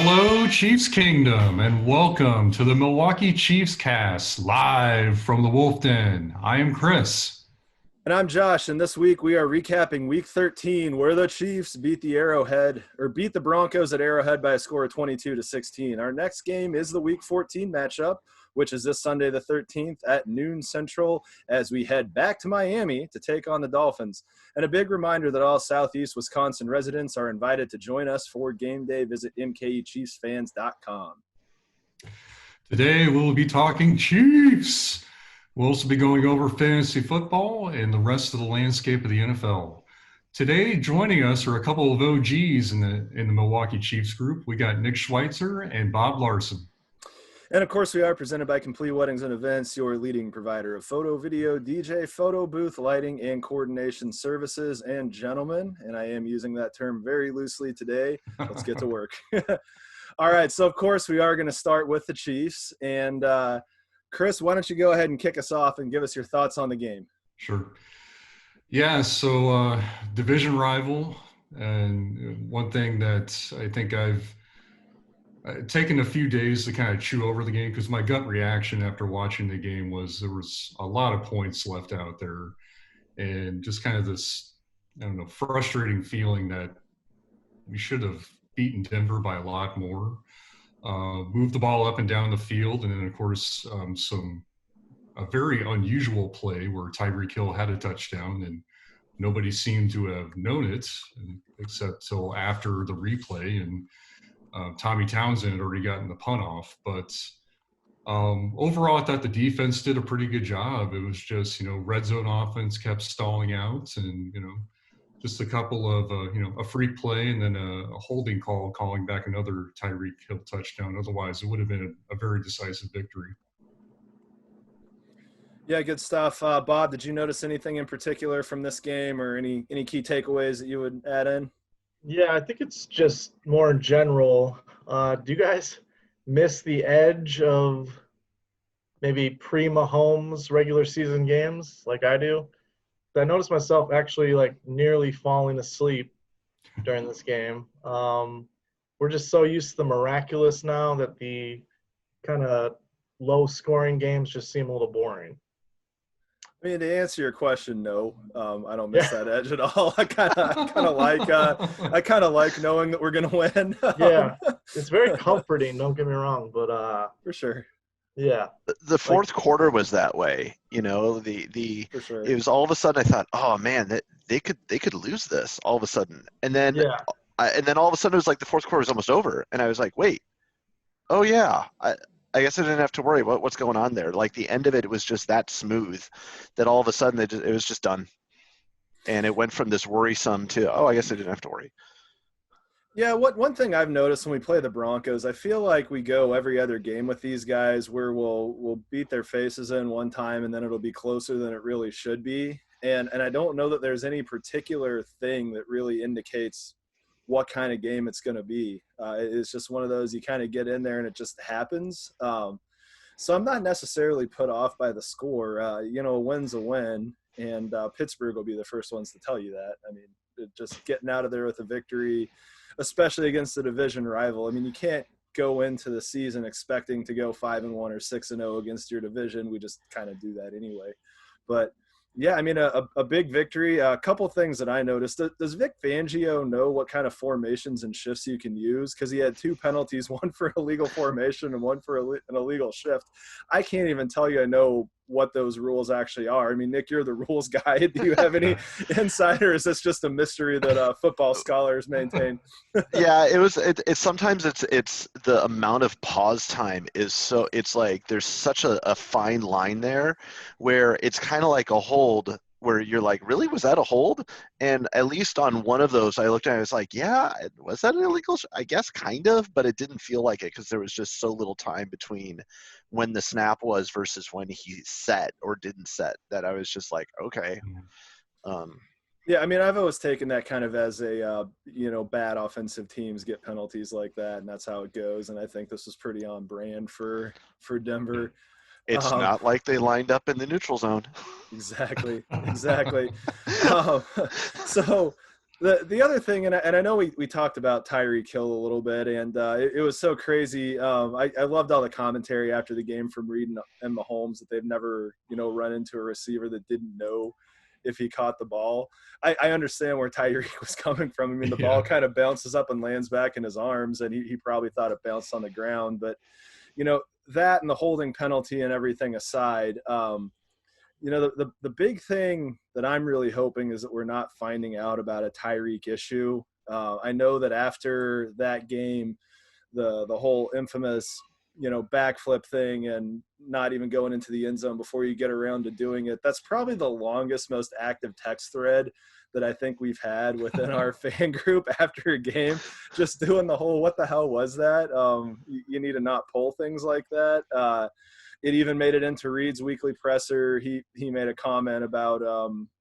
Hello, Chiefs Kingdom, and welcome to the Milwaukee CHIEFScast, live from the Wolf Den. I am Chris. And I'm Josh, and this week we are recapping Week 13, where the Chiefs beat the Broncos at Arrowhead by a score of 22-16. Our next game is the Week 14 matchup, which is this Sunday the 13th at noon Central, as we head back to Miami to take on the Dolphins. And a big reminder that all Southeast Wisconsin residents are invited to join us for game day. Visit MKEChiefsfans.com. Today we'll be talking Chiefs. We'll also be going over fantasy football and the rest of the landscape of the NFL. Today, joining us are a couple of OGs in the Milwaukee Chiefs group. We got Nick Schweitzer and Bob Larson. And of course, we are presented by Complete Weddings and Events, your leading provider of photo, video, DJ, photo booth, lighting, and coordination services. And gentlemen, and I am using that term very loosely today, let's get to work. All right, so of course, we are going to start with the Chiefs. And Chris, why don't you go ahead and kick us off and give us your thoughts on the game? Sure. Yeah, so division rival, and one thing that I think I've taken a few days to kind of chew over the game, because my gut reaction after watching the game was there was a lot of points left out there, and just kind of this, I don't know, frustrating feeling that we should have beaten Denver by a lot more. Moved the ball up and down the field, and then of course a very unusual play where Tyreek Hill had a touchdown and nobody seemed to have known it except till after the replay, and Tommy Townsend had already gotten the punt off. But overall, I thought the defense did a pretty good job. It was just, red zone offense kept stalling out, and just a couple of, a free play and then a holding call calling back another Tyreek Hill touchdown. Otherwise, it would have been a very decisive victory. Yeah, good stuff. Bob, did you notice anything in particular from this game, or any key takeaways that you would add in? Yeah, I think it's just more in general. Do you guys miss the edge of maybe pre-Mahomes regular season games like I do? I noticed myself actually nearly falling asleep during this game. We're just so used to the miraculous now that the kind of low-scoring games just seem a little boring. I mean, to answer your question, no, I don't miss that edge at all. I kind of like knowing that we're gonna win. Yeah, it's very comforting. Don't get me wrong, but for sure. Yeah, the fourth quarter was that way. For sure. It was all of a sudden I thought, oh man, that they could lose this all of a sudden, and then all of a sudden it was like the fourth quarter was almost over, and I was like, wait, oh yeah, I guess I didn't have to worry about what's going on there. Like the end of it was just that smooth that all of a sudden it was just done, and it went from this worrisome to, oh, I guess I didn't have to worry. Yeah, one thing I've noticed when we play the Broncos, I feel like we go every other game with these guys where we'll beat their faces in one time and then it'll be closer than it really should be. And I don't know that there's any particular thing that really indicates what kind of game it's going to be. It's just one of those, you kind of get in there and it just happens. So I'm not necessarily put off by the score. A win's a win, and Pittsburgh will be the first ones to tell you that. I mean, just getting out of there with a victory, especially against a division rival. I mean, you can't go into the season expecting to go 5-1 or 6-0 against your division. We just kind of do that anyway. But yeah, I mean, a big victory. A couple things that I noticed. Does Vic Fangio know what kind of formations and shifts you can use? Because he had 2 penalties, one for illegal formation and one for an illegal shift. I can't even tell you I know what those rules actually are. I mean, Nick, you're the rules guy. Do you have any insight, or is this just a mystery that football scholars maintain? Yeah, it's sometimes it's the amount of pause time is so, it's like there's such a fine line there where it's kind of like a hold where you're like, really, was that a hold? And at least on one of those, I looked at it, I was like, yeah, was that an illegal? I guess kind of, but it didn't feel like it because there was just so little time between when the snap was versus when he set or didn't set that I was just like, okay. Yeah, I mean, I've always taken that kind of as a, bad offensive teams get penalties like that, and that's how it goes. And I think this was pretty on brand for Denver. It's not like they lined up in the neutral zone. Exactly. So The other thing, and I know we talked about Tyreek Hill a little bit, and it was so crazy. I loved all the commentary after the game from Reed and Mahomes that they've never, run into a receiver that didn't know if he caught the ball. I understand where Tyreek was coming from. I mean, the ball kind of bounces up and lands back in his arms, and he probably thought it bounced on the ground. But, that and the holding penalty and everything aside, the big thing that I'm really hoping is that we're not finding out about a Tyreek issue. I know that after that game, the whole infamous, backflip thing and not even going into the end zone before you get around to doing it, that's probably the longest, most active text thread that I think we've had within our fan group after a game, just doing the whole, what the hell was that? You need to not pull things like that. It even made it into Reed's weekly presser. He made a comment about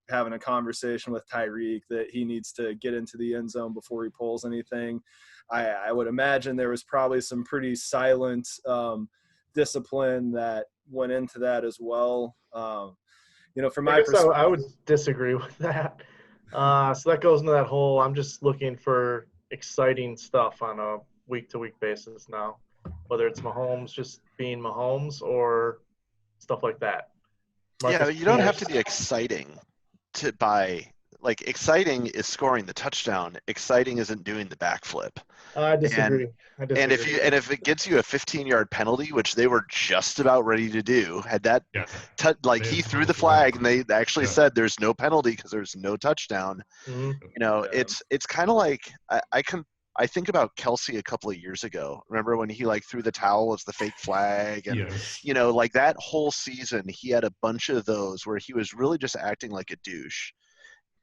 having a conversation with Tyreek that he needs to get into the end zone before he pulls anything. I would imagine there was probably some pretty silent discipline that went into that as well. From my perspective, I would disagree with that. So that goes into that whole, I'm just looking for exciting stuff on a week-to-week basis now, whether it's Mahomes just being Mahomes or stuff like that. Marcus, you don't have to be exciting exciting is scoring the touchdown. Exciting isn't doing the backflip. I disagree. And if it gets you a 15-yard penalty, which they were just about ready to do, had that he threw the flag and they actually said there's no penalty because there's no touchdown. Mm-hmm. It's kind of like I think about Kelsey a couple of years ago. Remember when he threw the towel as the fake flag? And, that whole season, he had a bunch of those where he was really just acting like a douche.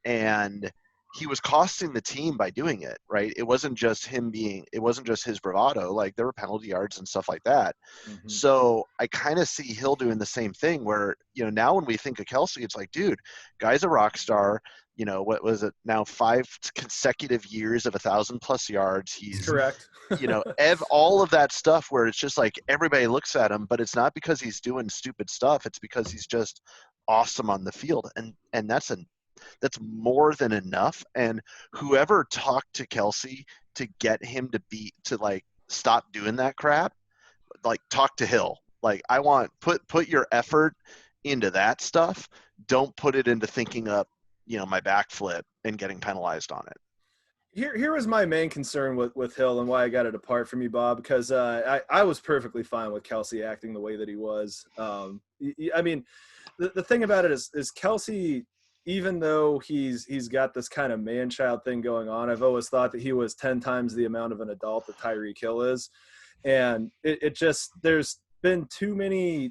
And he was costing the team by doing it, right? It wasn't just his bravado. There were penalty yards and stuff like that. Mm-hmm. So I kind of see Hill doing the same thing where, now when we think of Kelsey, it's like, dude, guy's a rock star. What was it now? 5 consecutive years of 1,000+ yards. He's correct. All of that stuff where it's just everybody looks at him, but it's not because he's doing stupid stuff. It's because he's just awesome on the field. And that's more than enough. And whoever talked to Kelsey to get him to stop doing that crap, talk to Hill. I want put your effort into that stuff. Don't put it into thinking up, my backflip and getting penalized on it. Here was my main concern with Hill and why I got to depart from you, Bob, because I was perfectly fine with Kelsey acting the way that he was. I mean, the thing about it is Kelsey, even though he's got this kind of man-child thing going on, I've always thought that he was 10 times the amount of an adult that Tyreek Hill is. And it just, there's been too many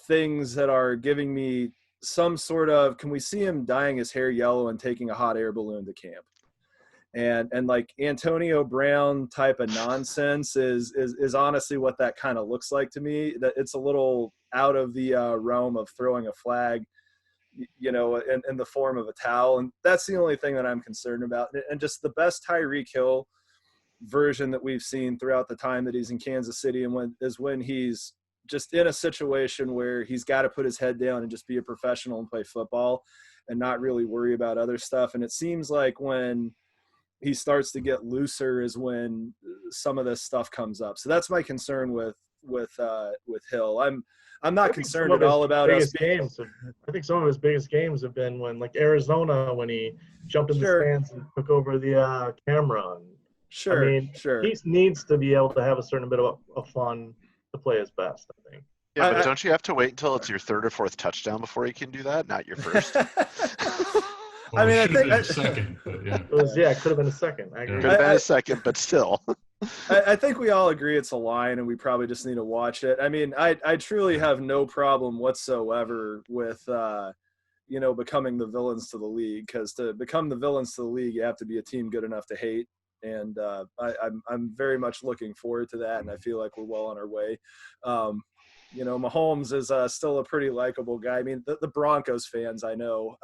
things that are giving me some sort of, can we see him dyeing his hair yellow and taking a hot air balloon to camp? And Antonio Brown type of nonsense is honestly what that kind of looks like to me. That it's a little out of the realm of throwing a flag, in the form of a towel. And that's the only thing that I'm concerned about. And just the best Tyreek Hill version that we've seen throughout the time that he's in Kansas City is when he's just in a situation where he's got to put his head down and just be a professional and play football and not really worry about other stuff. And it seems like when he starts to get looser is when some of this stuff comes up. So that's my concern with Hill. I'm not concerned at all about us being. I think some of his biggest games have been when, Arizona, when he jumped in the stands and took over the camera. Sure. He needs to be able to have a certain bit of fun to play his best, I think. Yeah, but don't you have to wait until it's your third or fourth touchdown before you can do that? Not your first. Well, I think second, but yeah. It could have been a second. I agree. Could have been a second, but still. I think we all agree it's a line, and we probably just need to watch it. I mean, I truly have no problem whatsoever with, becoming the villains to the league, because to become the villains to the league, you have to be a team good enough to hate. And I'm very much looking forward to that, and I feel like we're well on our way. Mahomes is still a pretty likable guy. I mean, the Broncos fans, I know,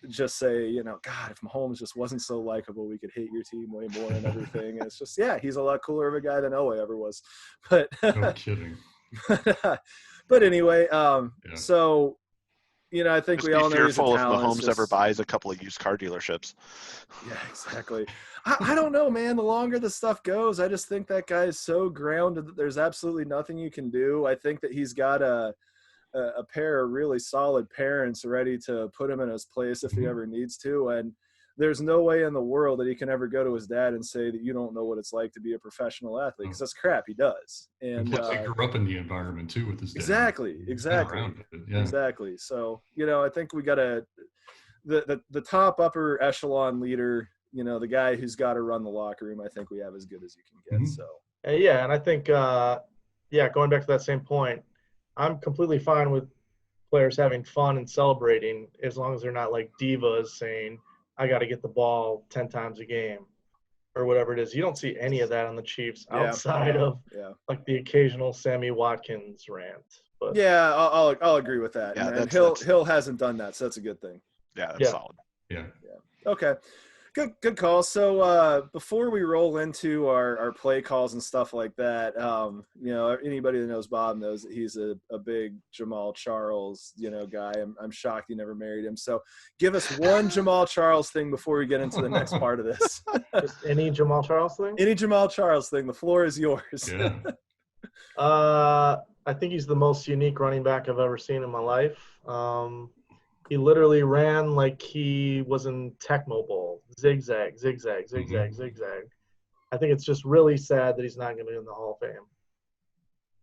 just say, God, if Mahomes just wasn't so likable, we could hate your team way more and everything. And it's just, he's a lot cooler of a guy than Elway ever was. But no kidding. But anyway, so you know, I think Just we be all know he's a fearful if talent. Mahomes It's ever just- buys a couple of used car dealerships. Yeah, exactly. I don't know, man. The longer the stuff goes, I just think that guy is so grounded that there's absolutely nothing you can do. I think that he's got a pair of really solid parents ready to put him in his place if he ever needs to. And there's no way in the world that he can ever go to his dad and say that you don't know what it's like to be a professional athlete, because that's crap. He does. And plus, he grew up in the environment too with his dad. Exactly. Exactly. So, you know, I think we got the top upper echelon leader, you know, the guy who's got to run the locker room. I think we have as good as you can get. So, yeah. And I think, going back to that same point, I'm completely fine with players having fun and celebrating as long as they're not like divas saying, I got to get the ball 10 times a game or whatever it is. You don't see any of that on the Chiefs outside of like the occasional Sammy Watkins rant. But yeah, I'll agree with that. Yeah, and Hill hasn't done that, so that's a good thing. Yeah, that's solid. Yeah. Okay. Good call. So before we roll into our play calls and stuff like that, you know, anybody that knows Bob knows that he's a big Jamal Charles, you know, guy. I'm shocked he never married him. So give us one Jamal Charles thing before we get into the next part of this. Just any Jamal Charles thing? Any Jamal Charles thing. The floor is yours. Yeah. I think he's the most unique running back I've ever seen in my life. He literally ran like he was in Tecmo Bowl. Zigzag, zigzag, zigzag, zigzag. I think it's just really sad that he's not going to be in the Hall of Fame.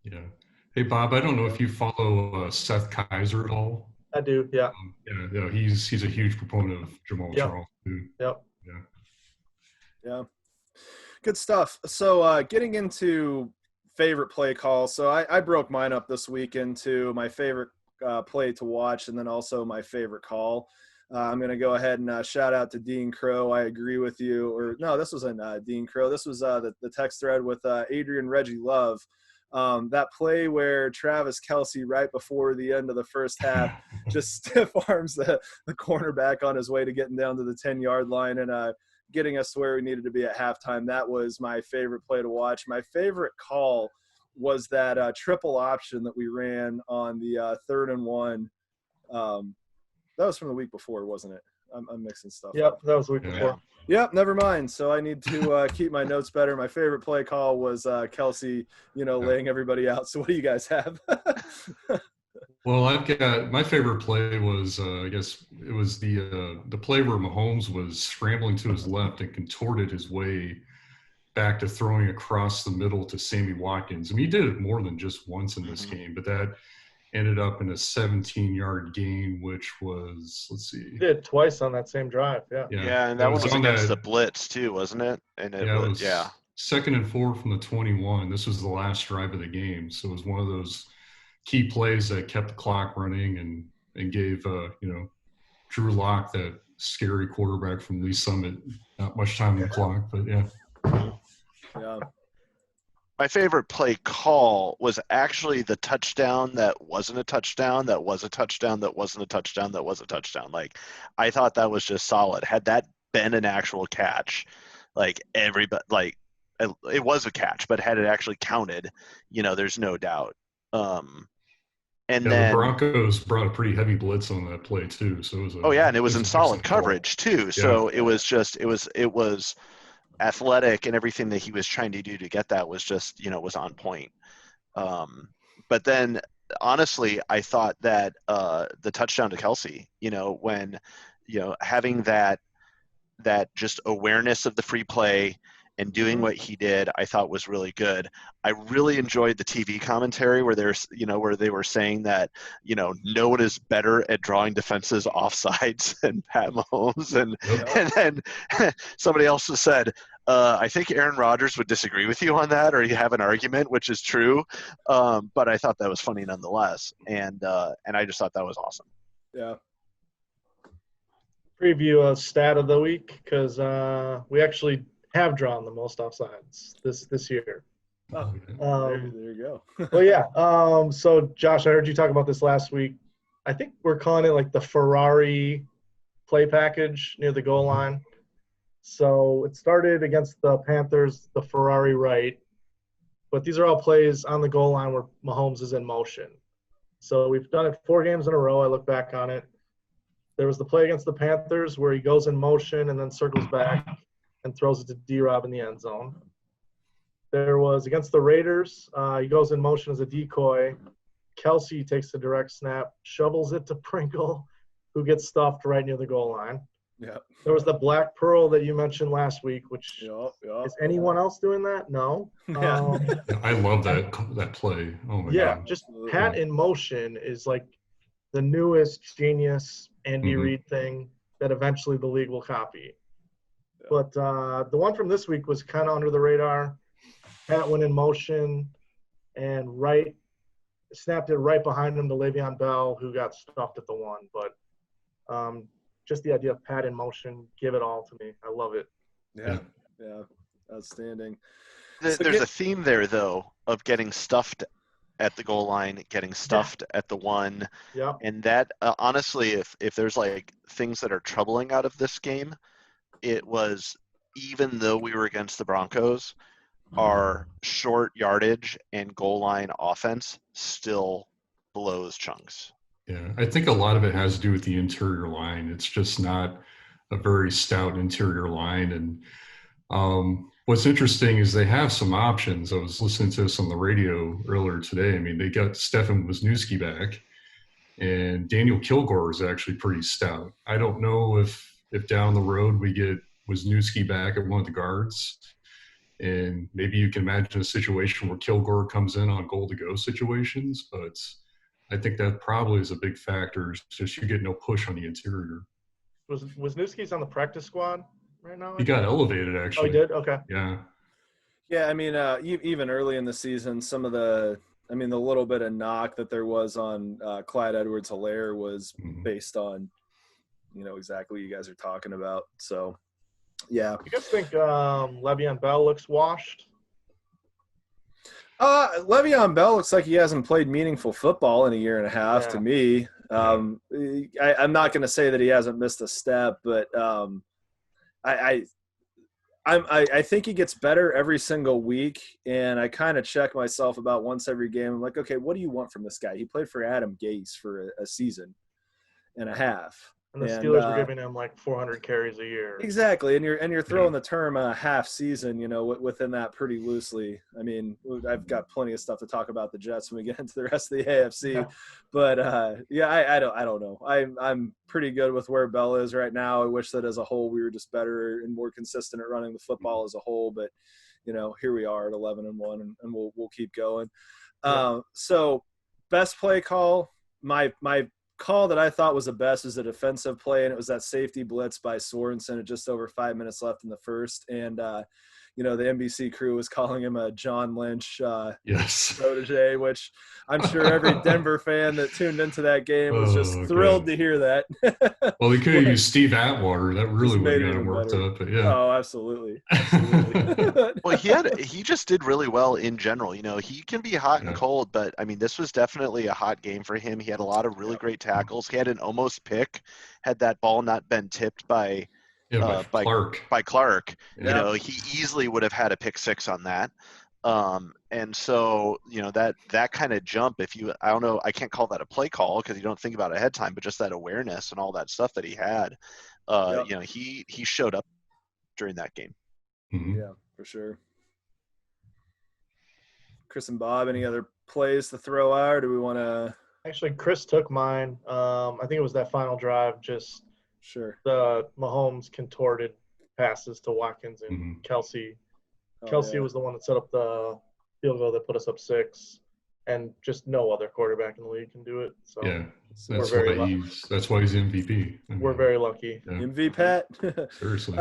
Yeah. Hey, Bob, I don't know if you follow Seth Kaiser at all. I do, yeah. He's a huge proponent of Jamal Charles, too. Yep. Yeah. Good stuff. So getting into favorite play calls. So I broke mine up this week into my favorite play to watch and then also my favorite call. I'm going to go ahead and shout out to Dean Crow. I agree with you. Or no, this wasn't Dean Crow. This was the text thread with Adrian Reggie Love. That play where Travis Kelce right before the end of the first half just stiff arms the cornerback on his way to getting down to the 10-yard line and getting us to where we needed to be at halftime. That was my favorite play to watch. My favorite call was that triple option that we ran on the 3rd and 1. That was from the week before, wasn't it? I'm mixing stuff up. That was the week before. Yep, never mind. So I need to keep my notes better. My favorite play call was Kelce, laying everybody out. So what do you guys have? Well, I've got my favorite play was I guess it was the play where Mahomes was scrambling to his left and contorted his way back to throwing across the middle to Sammy Watkins. I mean, he did it more than just once in this game, but that ended up in a 17-yard gain, which was, let's see. He did it twice on that same drive, Yeah, and that one was against the blitz too, wasn't it? And it was 2nd and 4 from the 21. This was the last drive of the game. So it was one of those key plays that kept the clock running and gave, Drew Lock, that scary quarterback from Lee Summit, not much time on the clock, but yeah. My favorite play call was actually the touchdown that wasn't a touchdown, that was a touchdown, that wasn't a touchdown, that was a touchdown. Like, I thought that was just solid. Had that been an actual catch, like everybody, like it was a catch, but had it actually counted, there's no doubt. And then the Broncos brought a pretty heavy blitz on that play too. So it was and it was in solid coverage too. So it was athletic, and everything that he was trying to do to get that was just, was on point. But then honestly, I thought that the touchdown to Kelce, when, having that just awareness of the free play and doing what he did, I thought was really good. I really enjoyed the TV commentary where where they were saying that, no one is better at drawing defenses offsides than Pat Mahomes. And then somebody else has said, I think Aaron Rodgers would disagree with you on that, or you have an argument, which is true. But I thought that was funny nonetheless. And I just thought that was awesome. Yeah. Preview a stat of the week, because we actually have drawn the most offsides this year. Oh, there you go. Well, so Josh, I heard you talk about this last week. I think we're calling it like the Ferrari play package near the goal line. So it started against the Panthers, the Ferrari right, but these are all plays on the goal line where Mahomes is in motion. So we've done it 4 games in a row. I look back on it. There was the play against the Panthers where he goes in motion and then circles back and throws it to D-Rob in the end zone. There was against the Raiders. He goes in motion as a decoy. Kelsey takes the direct snap, shovels it to Pringle, who gets stuffed right near the goal line. Yeah. There was the Black Pearl that you mentioned last week, which Yep. is anyone else doing that? No. Yeah. I love that play. Oh my Yeah, god. just Pat in motion is like the newest genius Andy Mhm. Reid thing that eventually the league will copy. Yeah. But the one from this week was kind of under the radar. Pat went in motion and snapped it right behind him to Le'Veon Bell, who got stuffed at the 1. But just the idea of Pat in motion, give it all to me. I love it. Yeah. Outstanding. There's a theme there, though, of getting stuffed at the goal line, getting stuffed at the 1. Yeah. And that, honestly, if there's like things that are troubling out of this game, it was, even though we were against the Broncos, our short yardage and goal line offense still blows chunks. Yeah, I think a lot of it has to do with the interior line. It's just not a very stout interior line. And what's interesting is they have some options. I was listening to this on the radio earlier today. I mean, they got Stefan Wisniewski back, and Daniel Kilgore is actually pretty stout. I don't know if down the road we get Wisniewski back at one of the guards, and maybe you can imagine a situation where Kilgore comes in on goal-to-go situations, but I think that probably is a big factor. It's just you get no push on the interior. Was Wisniewski's on the practice squad right now? He got elevated, actually. Oh, he did? Okay. Yeah. Yeah, I mean, even early in the season, the little bit of knock that there was on Clyde Edwards-Helaire was based on, exactly what you guys are talking about. So, yeah. You guys think Le'Veon Bell looks washed? Le'Veon Bell looks like he hasn't played meaningful football in a year and a half to me. I'm not going to say that he hasn't missed a step, but I think he gets better every single week, and I kind of check myself about once every game. I'm like, okay, what do you want from this guy? He played for Adam Gase for a season and a half. And the Steelers were giving him like 400 carries a year. Exactly, and you're throwing the term half season, within that pretty loosely. I mean, I've got plenty of stuff to talk about the Jets when we get into the rest of the AFC, Yeah. But I don't know. I'm pretty good with where Bell is right now. I wish that as a whole we were just better and more consistent at running the football as a whole, but here we are at 11-1, and we'll keep going. Yeah. So best play call, my call that I thought was the best was a defensive play, and it was that safety blitz by Sorensen at just over 5 minutes left in the first. And, the NBC crew was calling him a John Lynch Yes. protege, which I'm sure every Denver fan that tuned into that game was just thrilled to hear that. Well, they could have used Steve Atwater. That really would have got him worked up. But yeah. Oh, absolutely. Well, he just did really well in general. He can be hot and cold, but I mean, this was definitely a hot game for him. He had a lot of really great tackles. He had an almost pick, had that ball not been tipped by Clark. By Clark. Yeah. He easily would have had a pick 6 on that. And so, that kind of jump, I don't know, I can't call that a play call because you don't think about it ahead of time, but just that awareness and all that stuff that he had, he showed up during that game. Mm-hmm. Yeah, for sure. Chris and Bob, any other plays to throw out, or do we want to? Actually, Chris took mine. I think it was that final drive, just Sure. the Mahomes contorted passes to Watkins and Kelsey. Kelsey was the one that set up the field goal that put us up 6, and just no other quarterback in the league can do it. So Yeah, that's why he's MVP. We're very lucky. Yeah. MV Pat. Seriously.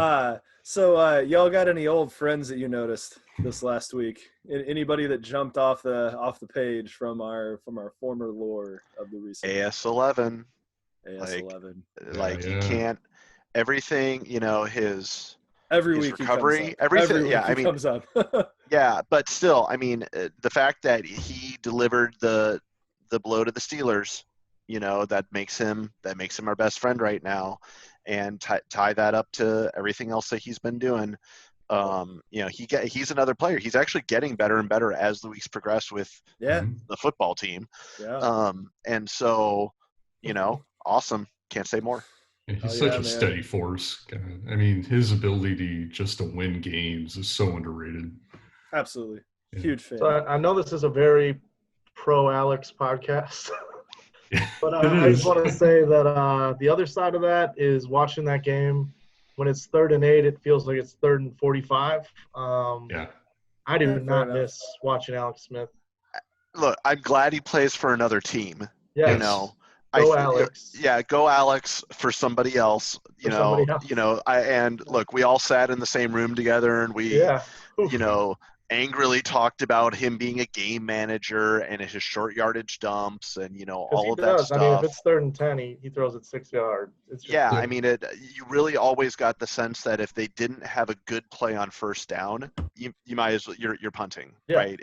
So y'all got any old friends that you noticed this last week? Anybody that jumped off the page from our former lore of the recent AS11. AS11. You can't. Everything. His week recovery, he comes up. Yeah, but still, I mean, the fact that he delivered the blow to the Steelers, that makes him our best friend right now, and tie that up to everything else that he's been doing. He's another player. He's actually getting better and better as the weeks progress with Yeah. the football team. Yeah. And so, awesome. Can't say more. Yeah, he's Oh, such yeah, a man. steady force. I mean, his ability just to win games is so underrated. Absolutely. Yeah. Huge fan. So I know this is a very pro Alex podcast, Yeah, but it I just is. want to say that the other side of that is watching that game. When it's 3rd and 8, it feels like it's 3rd and 45. Yeah. I do Yeah, fair not enough. miss watching Alex Smith. Look, I'm glad he plays for another team. Yes. You know, Go Alex. Yeah, go Alex for somebody else. For somebody else. Look, we all sat in the same room together, and we, Yeah. angrily talked about him being a game manager and his short yardage dumps, and all of that stuff. I mean, if it's 3rd and 10, he throws it 6 yards. It's just, I mean, you really always got the sense that if they didn't have a good play on first down, you might as well you're punting, Yeah. right?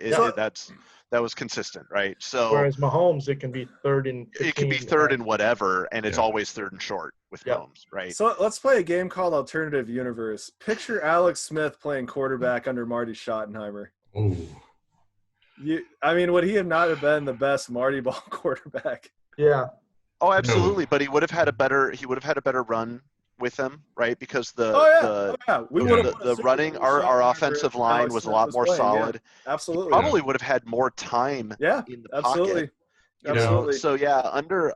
That was consistent, right? So whereas Mahomes, it can be 3rd and 15. it could be 3rd and whatever, and it's always 3rd and short with Mahomes, right? So let's play a game called Alternative Universe. Picture Alex Smith playing quarterback under Marty Schottenheimer. Oh. Would he not have been the best Marty ball quarterback? Yeah. Oh, absolutely. No. But he would have had a better run with them, right? Because the running, our offensive line was a lot more solid. Yeah. Absolutely. He probably would have had more time in the pocket. Absolutely. So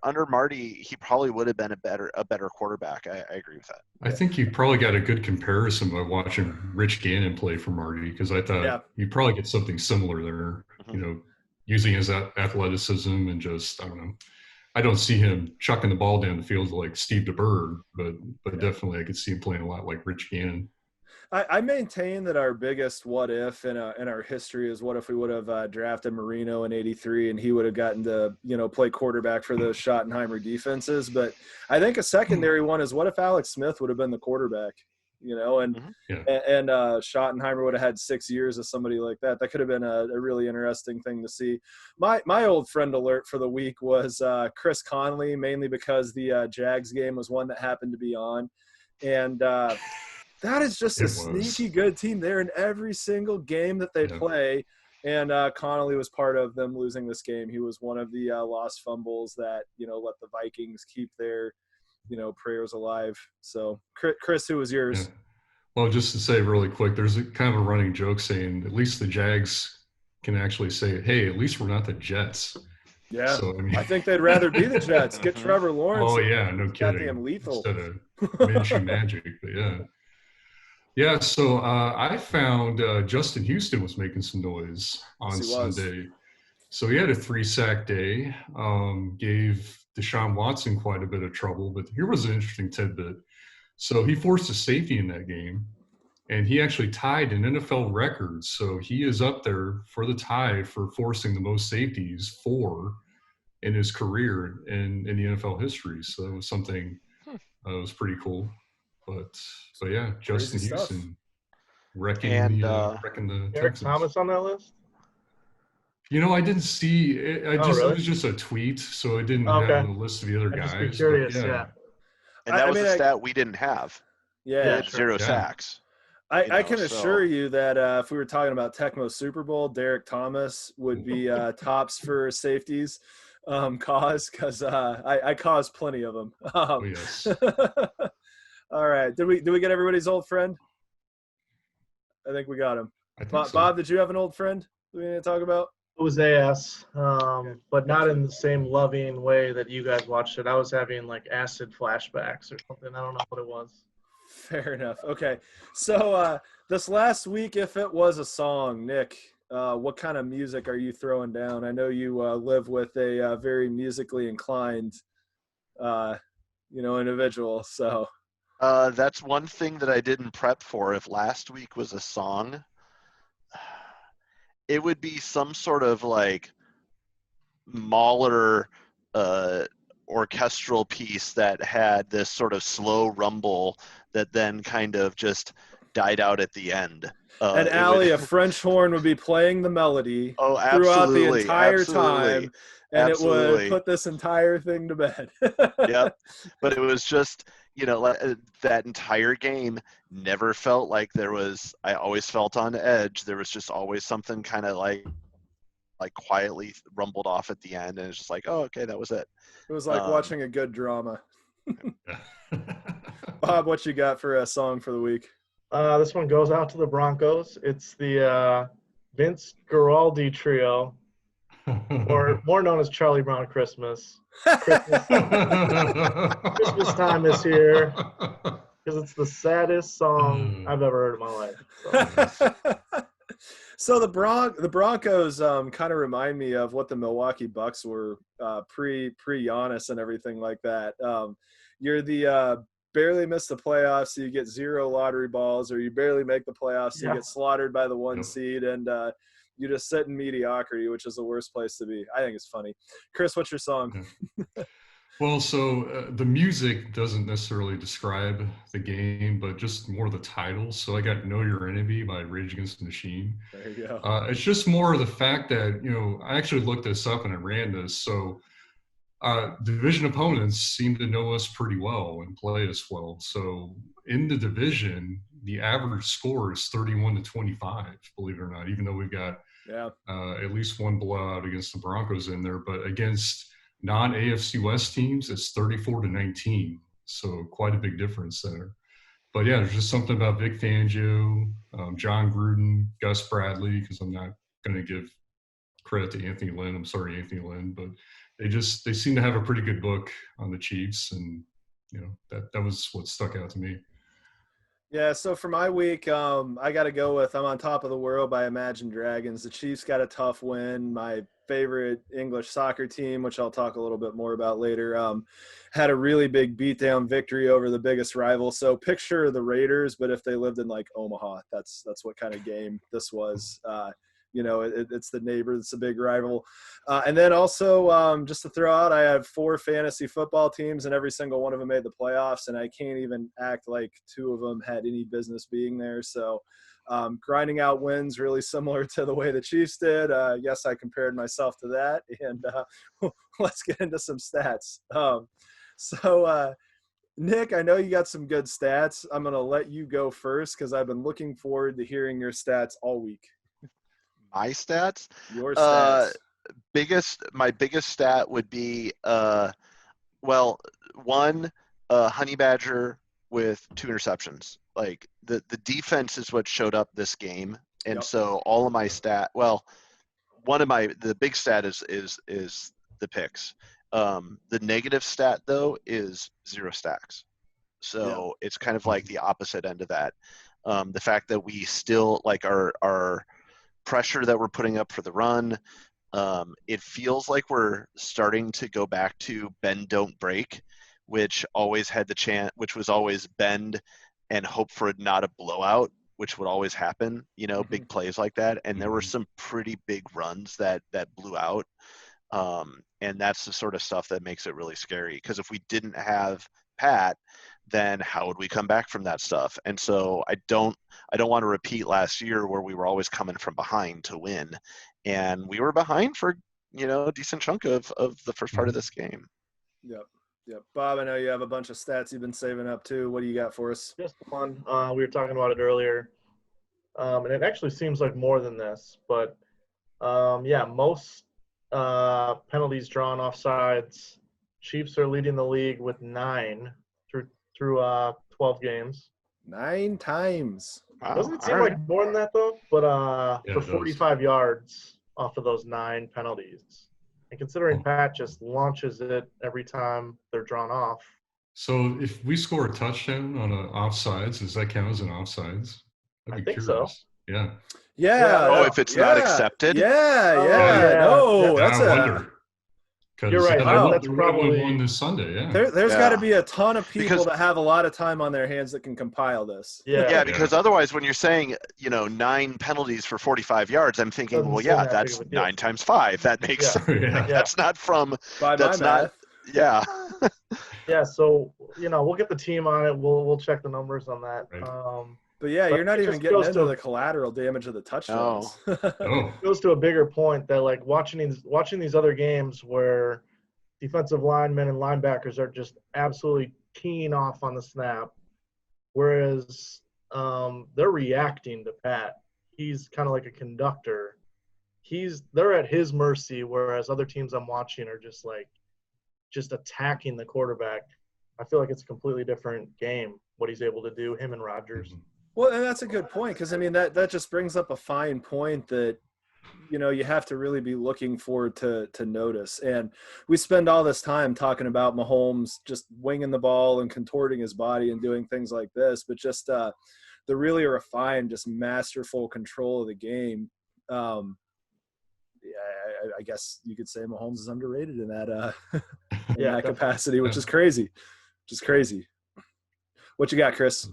under Marty, he probably would have been a better quarterback. I agree with that. I think you probably got a good comparison by watching Rich Gannon play for Marty, because I thought you probably get something similar there. Mm-hmm. Using his athleticism and just, I don't know. I don't see him chucking the ball down the field like Steve DeBerg, but definitely I could see him playing a lot like Rich Gannon. I maintain that our biggest what if in our history is what if we would have drafted Marino in '83 and he would have gotten to play quarterback for those Schottenheimer defenses. But I think a secondary one is what if Alex Smith would have been the quarterback, and Schottenheimer would have had 6 years of somebody like that. That could have been a really interesting thing to see. My old friend alert for the week was Chris Conley, mainly because the Jags game was one that happened to be on, and. That is just a sneaky good team. They're in every single game that they play, and Connolly was part of them losing this game. He was one of the lost fumbles that let the Vikings keep their prayers alive. So, Chris, who was yours? Yeah. Well, just to say really quick, there's a kind of a running joke saying at least the Jags can actually say, "Hey, at least we're not the Jets." Yeah, so, I think they'd rather be the Jets. Get Trevor Lawrence. Oh yeah, no kidding. Goddamn lethal instead of Minshew magic, but yeah. Yeah, so I found Justin Houston was making some noise on Sunday. So he had a 3-sack day, gave Deshaun Watson quite a bit of trouble. But here was an interesting tidbit. So he forced a safety in that game, and he actually tied an NFL record. So he is up there for the tie for forcing the most safeties in his career in the NFL history. So that was something that was pretty cool. But yeah, Justin Houston wrecking the Eric Texans. Thomas on that list? I didn't see it. It was just a tweet, so it didn't have on the list of the other guys. Just be curious, yeah. And that was a stat we didn't have. Yeah, we had 0 sacks. I can assure you that if we were talking about Tecmo Super Bowl, Derek Thomas would be tops for safeties because I caused plenty of them. Yes. All right. Did we get everybody's old friend? I think we got him. Bob, did you have an old friend we need to talk about? It was AS, but not in the same loving way that you guys watched it. I was having like acid flashbacks or something. I don't know what it was. Fair enough. Okay. So this last week, if it was a song, Nick, what kind of music are you throwing down? I know you live with a very musically inclined, individual. So. That's one thing that I didn't prep for. If last week was a song, it would be some sort of like Mahler orchestral piece that had this sort of slow rumble that then kind of just died out at the end. And Allie, a French horn would be playing the melody throughout the entire time, and it would put this entire thing to bed. Yep. But it was just, that entire game never felt like I always felt on edge. There was just always something kind of like quietly rumbled off at the end, and it's just like, oh, okay, that was it. It was like watching a good drama. Bob, what you got for a song for the week? This one goes out to the Broncos. It's the Vince Guaraldi Trio, or more known as Charlie Brown Christmas. Christmas time is here because it's the saddest song I've ever heard in my life. So the Broncos kind of remind me of what the Milwaukee Bucks were pre Giannis and everything like that. You're the barely miss the playoffs, so you get 0 lottery balls, or you barely make the playoffs, so you get slaughtered by the 1 seed, and you just sit in mediocrity, which is the worst place to be. I think it's funny. Chris, what's your song? Well, so the music doesn't necessarily describe the game, but just more the title. So I got Know Your Enemy by Rage Against the Machine. There you go. It's just more of the fact that, I actually looked this up and I ran this. So division opponents seem to know us pretty well and play us well. So in the division, the average score is 31-25, believe it or not, even though we've got at least one blowout against the Broncos in there. But against non-AFC West teams, it's 34-19. So quite a big difference there. But yeah, there's just something about Vic Fangio, John Gruden, Gus Bradley, because I'm not going to give credit to Anthony Lynn. I'm sorry, Anthony Lynn, but they seem to have a pretty good book on the Chiefs, and that was what stuck out to me. Yeah, so for my week, I got to go with I'm on Top of the World by Imagine Dragons. The Chiefs got a tough win. My favorite English soccer team, which I'll talk a little bit more about later, had a really big beatdown victory over the biggest rival. So picture the Raiders, but if they lived in like Omaha, that's what kind of game this was. It's the neighbor. It's a big rival. And then also, just to throw out, I have 4 fantasy football teams, and every single one of them made the playoffs, and I can't even act like 2 of them had any business being there. So grinding out wins really similar to the way the Chiefs did. Yes, I compared myself to that. And let's get into some stats. Nick, I know you got some good stats. I'm going to let you go first because I've been looking forward to hearing your stats all week. My stats? Your stats. My biggest stat would be, one, Honey Badger with 2 interceptions. Like the defense is what showed up this game, and so all of my the big stat is the picks. The negative stat though is 0 stacks. So it's kind of like the opposite end of that. The fact that we still like our pressure that we're putting up for the run, it feels like we're starting to go back to bend don't break, which always had the chance, which was always bend and hope for not a blowout, which would always happen, big plays like that. And there were some pretty big runs that blew out, and that's the sort of stuff that makes it really scary, because if we didn't have Pat, then how would we come back from that stuff? And so I don't want to repeat last year where we were always coming from behind to win, and we were behind for a decent chunk of the first part of this game. Yep. Bob, I know you have a bunch of stats you've been saving up too. What do you got for us? Just one. We were talking about it earlier, and it actually seems like more than this, but most penalties drawn offsides. Chiefs are leading the league with 9 through 12 games. 9 times. Wow. Doesn't it seem like more than that though? But for 45 yards off of those 9 penalties. And considering Pat just launches it every time they're drawn off. So if we score a touchdown on an offsides, does that count as an offsides? I think so. Yeah. Yeah. Oh, if it's not accepted? Yeah. No, that's I wonder. You're right. That's probably one this Sunday. Yeah. There's got to be a ton of people that have a lot of time on their hands that can compile this. Yeah. Because otherwise, when you're saying 9 penalties for 45 yards, I'm thinking, that's 9 times 5. That makes that's not from. That's not. Yeah. Yeah. So we'll get the team on it. We'll check the numbers on that. Right. But you're not even getting into the collateral damage of the touchdowns. It goes to a bigger point that like watching these other games where defensive linemen and linebackers are just absolutely keying off on the snap, whereas they're reacting to Pat. He's kind of like a conductor. They're at his mercy, whereas other teams I'm watching are just attacking the quarterback. I feel like it's a completely different game, what he's able to do, him and Rodgers. Well, and that's a good point, because I mean that just brings up a fine point that you have to really be looking forward to notice. And we spend all this time talking about Mahomes just winging the ball and contorting his body and doing things like this, but just the really refined, just masterful control of the game. I guess you could say Mahomes is underrated in that that capacity, which is crazy. What you got, Chris?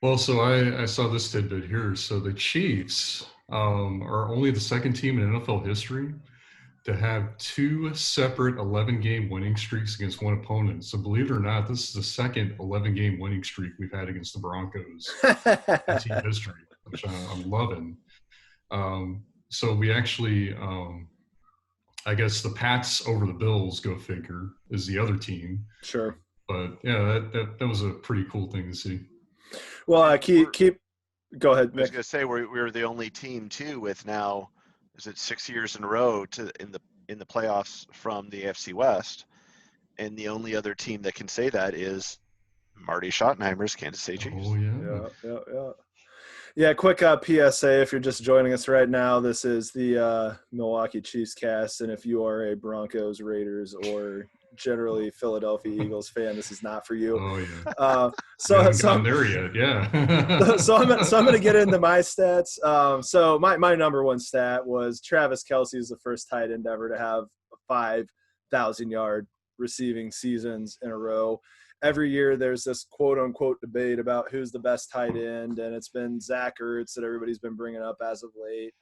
Well, so I saw this tidbit here. So the Chiefs are only the second team in NFL history to have 2 separate 11-game winning streaks against one opponent. So believe it or not, this is the second 11-game winning streak we've had against the Broncos in team history, which I'm loving. So we actually, I guess the Pats over the Bills, go figure, is the other team. Sure. But yeah, that was a pretty cool thing to see. Well, keep go ahead, I was Nick. going to say we're the only team too with now, is it 6 years in a row in the playoffs from the AFC West, and the only other team that can say that is Marty Schottenheimer's Kansas City Chiefs. Oh yeah. Yeah, quick PSA if you're just joining us right now. This is the Milwaukee Chiefs cast, and if you are a Broncos, Raiders, or generally Philadelphia Eagles fan, this is not for you. Oh yeah. So I'm there yet. Yeah. so I'm going to get into my stats. So my number one stat was Travis Kelce is the first tight end ever to have 5,000-yard receiving seasons in a row. Every year there's this quote-unquote debate about who's the best tight end, and it's been Zach Ertz that everybody's been bringing up as of late.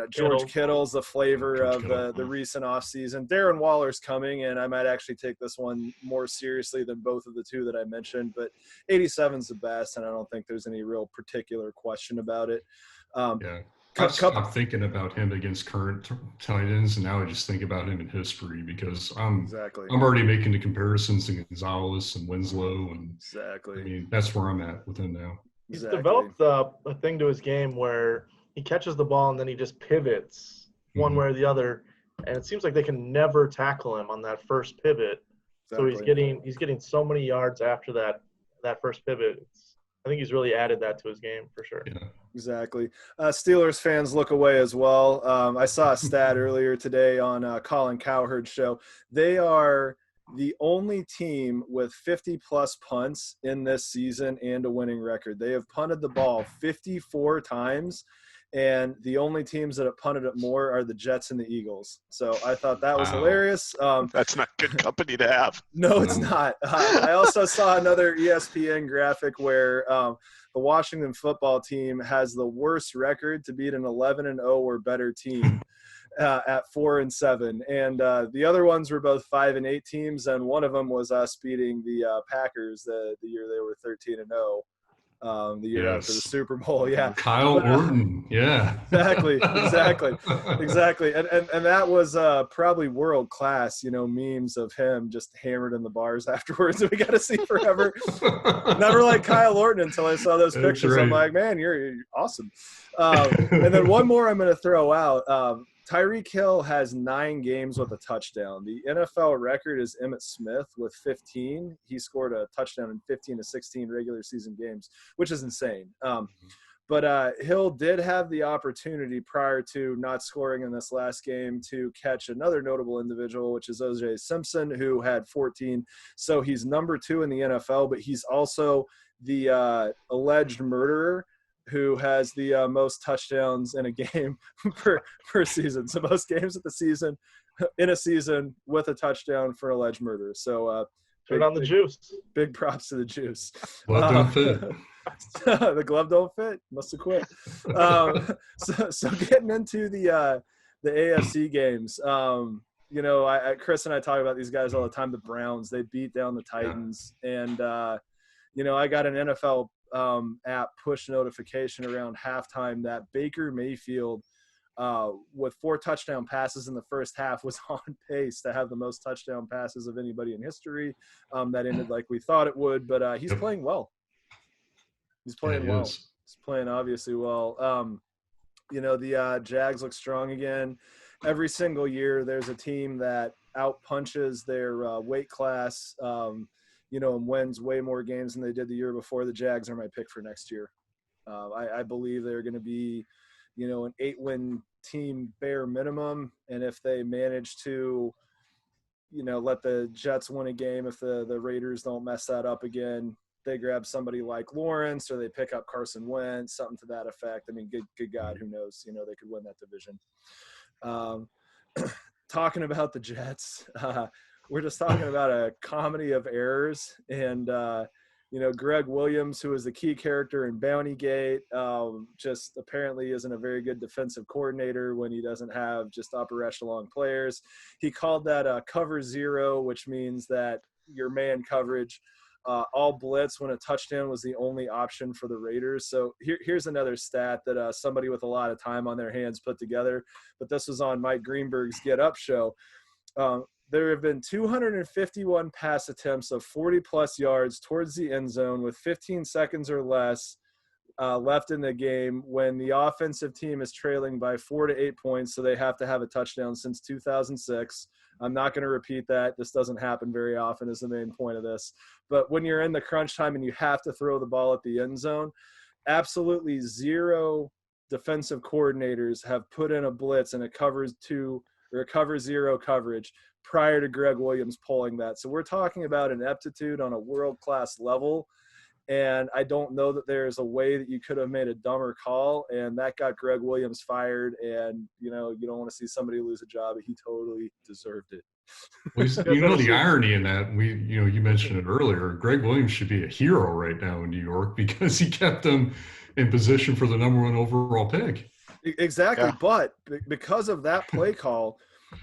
George Kittle's the flavor of the recent offseason. Darren Waller's coming, and I might actually take this one more seriously than both of the two that I mentioned. But 87's the best, and I don't think there's any real particular question about it. I'm thinking about him against current tight ends, and now I just think about him in history because I'm already making the comparisons to Gonzalez and Winslow, and I mean that's where I'm at with him now. He's developed a thing to his game where he catches the ball and then he just pivots one way or the other, and it seems like they can never tackle him on that first pivot. So he's getting so many yards after that first pivot. I think he's really added that to his game for sure. Yeah. Exactly. Steelers fans look away as well. I saw a stat earlier today on Colin Cowherd's show. They are the only team with 50-plus punts in this season and a winning record. They have punted the ball 54 times, and the only teams that have punted it more are the Jets and the Eagles. So I thought that was hilarious. That's not good company to have. No, it's not. I also saw another ESPN graphic where the Washington football team has the worst record to beat an 11-0 or better team at 4-7. And the other ones were both 5-8 teams, and one of them was us beating the Packers the year they were 13-0. The year after the Super Bowl, Kyle Orton, exactly, and that was probably world class, memes of him just hammered in the bars afterwards that we got to see forever. Never liked Kyle Orton until I saw those pictures. I'm like, man, you're awesome. And then one more I'm going to throw out. Tyreek Hill has 9 games with a touchdown. The NFL record is Emmitt Smith with 15. He scored a touchdown in 15 to 16 regular season games, which is insane. But Hill did have the opportunity prior to not scoring in this last game to catch another notable individual, which is O.J. Simpson, who had 14. So he's number 2 in the NFL, but he's also the alleged murderer who has the most touchdowns in a game per season. So most games of the season in a season with a touchdown for alleged murder. So turn on the juice. Big props to the juice. Glove don't fit. The glove don't fit. Must have quit. So getting into the AFC games. Chris and I talk about these guys all the time. The Browns, they beat down the Titans, and I got an NFL app push notification around halftime that Baker Mayfield with 4 touchdown passes in the first half, was on pace to have the most touchdown passes of anybody in history. That ended like we thought it would, but he's playing well. He's playing well. He's playing obviously well. The Jags look strong again. Every single year there's a team that out-punches their weight class, and wins way more games than they did the year before. The Jags are my pick for next year. I believe they're going to be, an 8-win team bare minimum. And if they manage to, let the Jets win a game, if the Raiders don't mess that up again, they grab somebody like Lawrence, or they pick up Carson Wentz, something to that effect. I mean, good God, who knows? They could win that division. Talking about the Jets, we're just talking about a comedy of errors. And, Greg Williams, who is the key character in Bounty Gate, just apparently isn't a very good defensive coordinator when he doesn't have just upper echelon players. He called that cover zero, which means that your man coverage, all blitz when a touchdown was the only option for the Raiders. So here's another stat that somebody with a lot of time on their hands put together, but this was on Mike Greenberg's Get Up show. There have been 251 pass attempts of 40-plus yards towards the end zone with 15 seconds or less left in the game when the offensive team is trailing by 4 to 8 points, so they have to have a touchdown since 2006. I'm not going to repeat that. This doesn't happen very often is the main point of this. But when you're in the crunch time and you have to throw the ball at the end zone, absolutely zero defensive coordinators have put in a blitz and a cover zero coverage prior to Greg Williams pulling that. So we're talking about an aptitude on a world-class level. And I don't know that there's a way that you could have made a dumber call, and that got Greg Williams fired. And, you don't want to see somebody lose a job. He totally deserved it. Well, the irony in that, you mentioned it earlier, Greg Williams should be a hero right now in New York because he kept them in position for the number 1 overall pick. Exactly. Yeah. But because of that play call,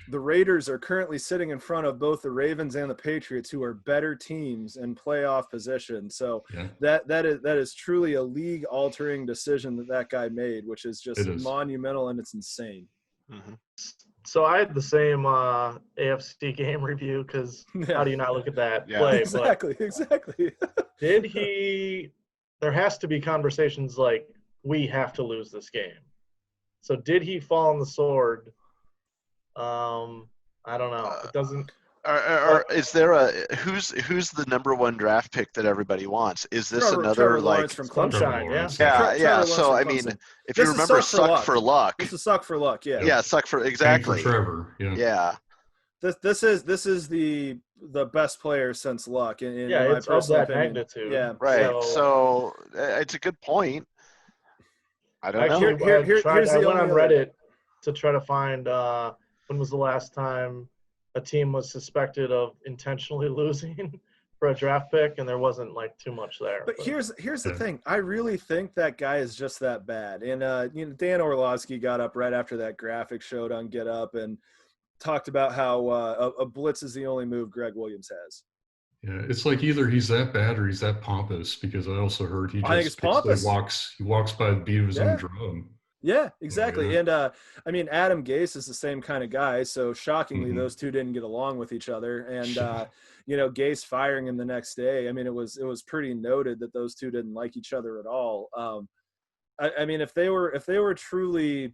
the Raiders are currently sitting in front of both the Ravens and the Patriots, who are better teams in playoff position. So that is truly a league-altering decision that guy made, which is just monumental, and it's insane. Mm-hmm. So I had the same AFC game review because how do you not look at that play? Exactly. Did he – there has to be conversations like, we have to lose this game. So did he fall on the sword? I don't know. It doesn't. Or is there who's the number 1 draft pick that everybody wants? Is this Trevor Lawrence from Sunshine? Yeah. So I mean, if you remember, suck for luck. This is suck for luck. Yeah. Yeah, suck for exactly. For Trevor. Yeah. This is the best player since Luck. In it's of that magnitude. Yeah. Right. So it's a good point. I don't know. I went on Reddit to try to find when was the last time a team was suspected of intentionally losing for a draft pick, and there wasn't like too much there. But here's the thing. I really think that guy is just that bad. And Dan Orlovsky got up right after that graphic showed on Get Up and talked about how a blitz is the only move Greg Williams has. Yeah, it's like either he's that bad or he's that pompous, because I also heard he just walks by the beat of his own drum. Yeah, exactly. And I mean, Adam Gase is the same kind of guy. So shockingly, those two didn't get along with each other. And Gase firing him the next day. I mean, it was pretty noted that those two didn't like each other at all. I mean, if they were truly,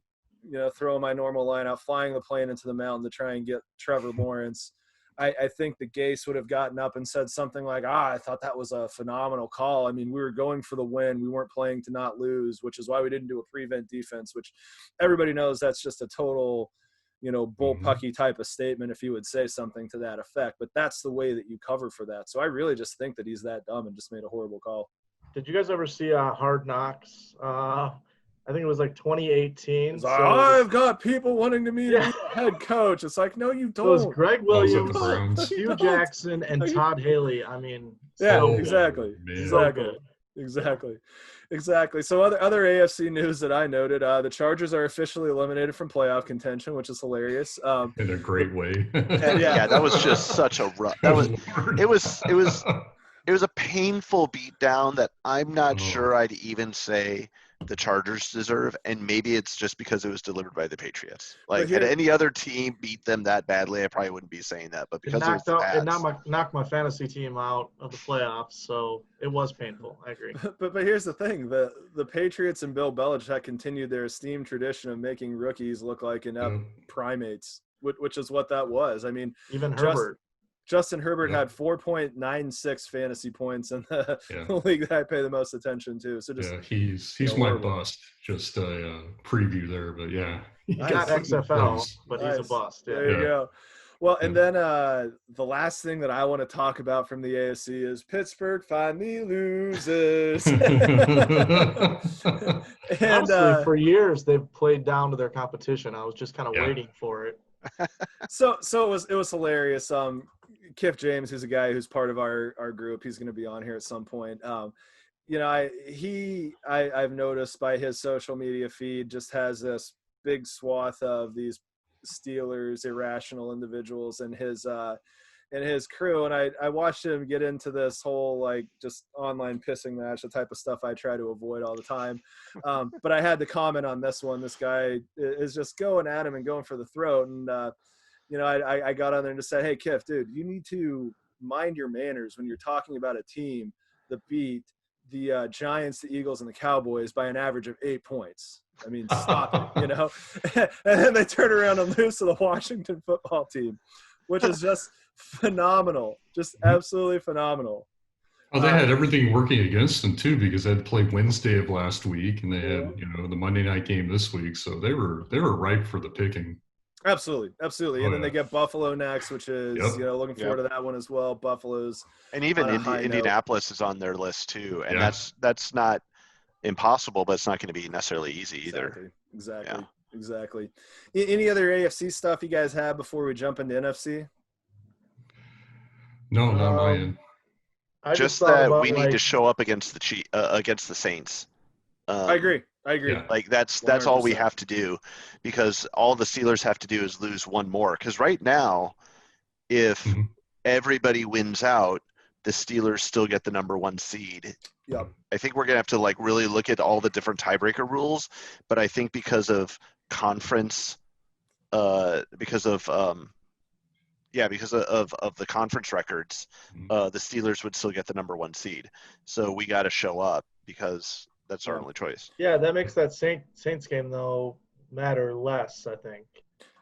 throwing my normal line out, flying the plane into the mountain to try and get Trevor Lawrence, I think the Gase would have gotten up and said something like, I thought that was a phenomenal call. I mean, we were going for the win. We weren't playing to not lose, which is why we didn't do a prevent defense, which everybody knows that's just a total, bullpucky type of statement if you would say something to that effect. But that's the way that you cover for that. So I really just think that he's that dumb and just made a horrible call. Did you guys ever see Hard Knocks? I think it was like 2018. So I've got people wanting to meet a head coach. It's like, no, you don't. It was Greg Williams, Hugh Jackson, and Todd Haley. I mean, exactly. So other AFC news that I noted, the Chargers are officially eliminated from playoff contention, which is hilarious. In a great way. That was just such a rough. It was a painful beatdown that I'm not sure I'd even say the Chargers deserve, and maybe it's just because it was delivered by the Patriots. Like, here- had any other team beat them that badly, I probably wouldn't be saying that. But It because it was the Pats, knocked my fantasy team out of the playoffs, so it was painful. I agree. But here's the thing: the Patriots and Bill Belichick continued their esteemed tradition of making rookies look like inept primates, which is what that was. I mean, Even Herbert. Justin Herbert had 4.96 fantasy points in the league that I pay the most attention to. So just he's my bust. Just a preview there, but he got XFL, but he's a bust. Yeah. There you go. Well, and then the last thing that I want to talk about from the AFC is Pittsburgh finally loses. And honestly, for years they've played down to their competition. I was just kind of waiting for it. So it was hilarious. Kip James, who's a guy who's part of our group, he's going to be on here at some point. You know, I've noticed by his social media feed just has this big swath of these Steelers irrational individuals and his crew, and I watched him get into this whole like just online pissing match, the type of stuff I try to avoid all the time. But I had to comment on this one. This guy is just going at him and going for the throat, and you know, I got on there and just said, hey, Kiff, dude, you need to mind your manners when you're talking about a team that beat the Giants, the Eagles, and the Cowboys by an average of 8 points. I mean, stop it, you know? And then they turn around and lose to the Washington football team, which is just phenomenal, just absolutely phenomenal. Well, they had everything working against them, too, because they had played Wednesday of last week, and they had, you know, the Monday night game this week. So they were ripe for the picking. Absolutely. And then they get Buffalo next, which is, you know, looking forward to that one as well. Buffalo's. And even Indianapolis is on their list too. And that's not impossible, but it's not going to be necessarily easy either. Exactly. Any other AFC stuff you guys have before we jump into NFC? No, not my end. Just that we need to show up against the Saints. I agree. Yeah. Like that's all we have to do, because all the Steelers have to do is lose one more. Because right now, if everybody wins out, the Steelers still get the number 1 seed. Yep. I think we're gonna have to like really look at all the different tiebreaker rules. But I think because of conference, because of the conference records, the Steelers would still get the number 1 seed. So we got to show up because that's our only choice. Yeah, that makes that Saints game, though, matter less, I think.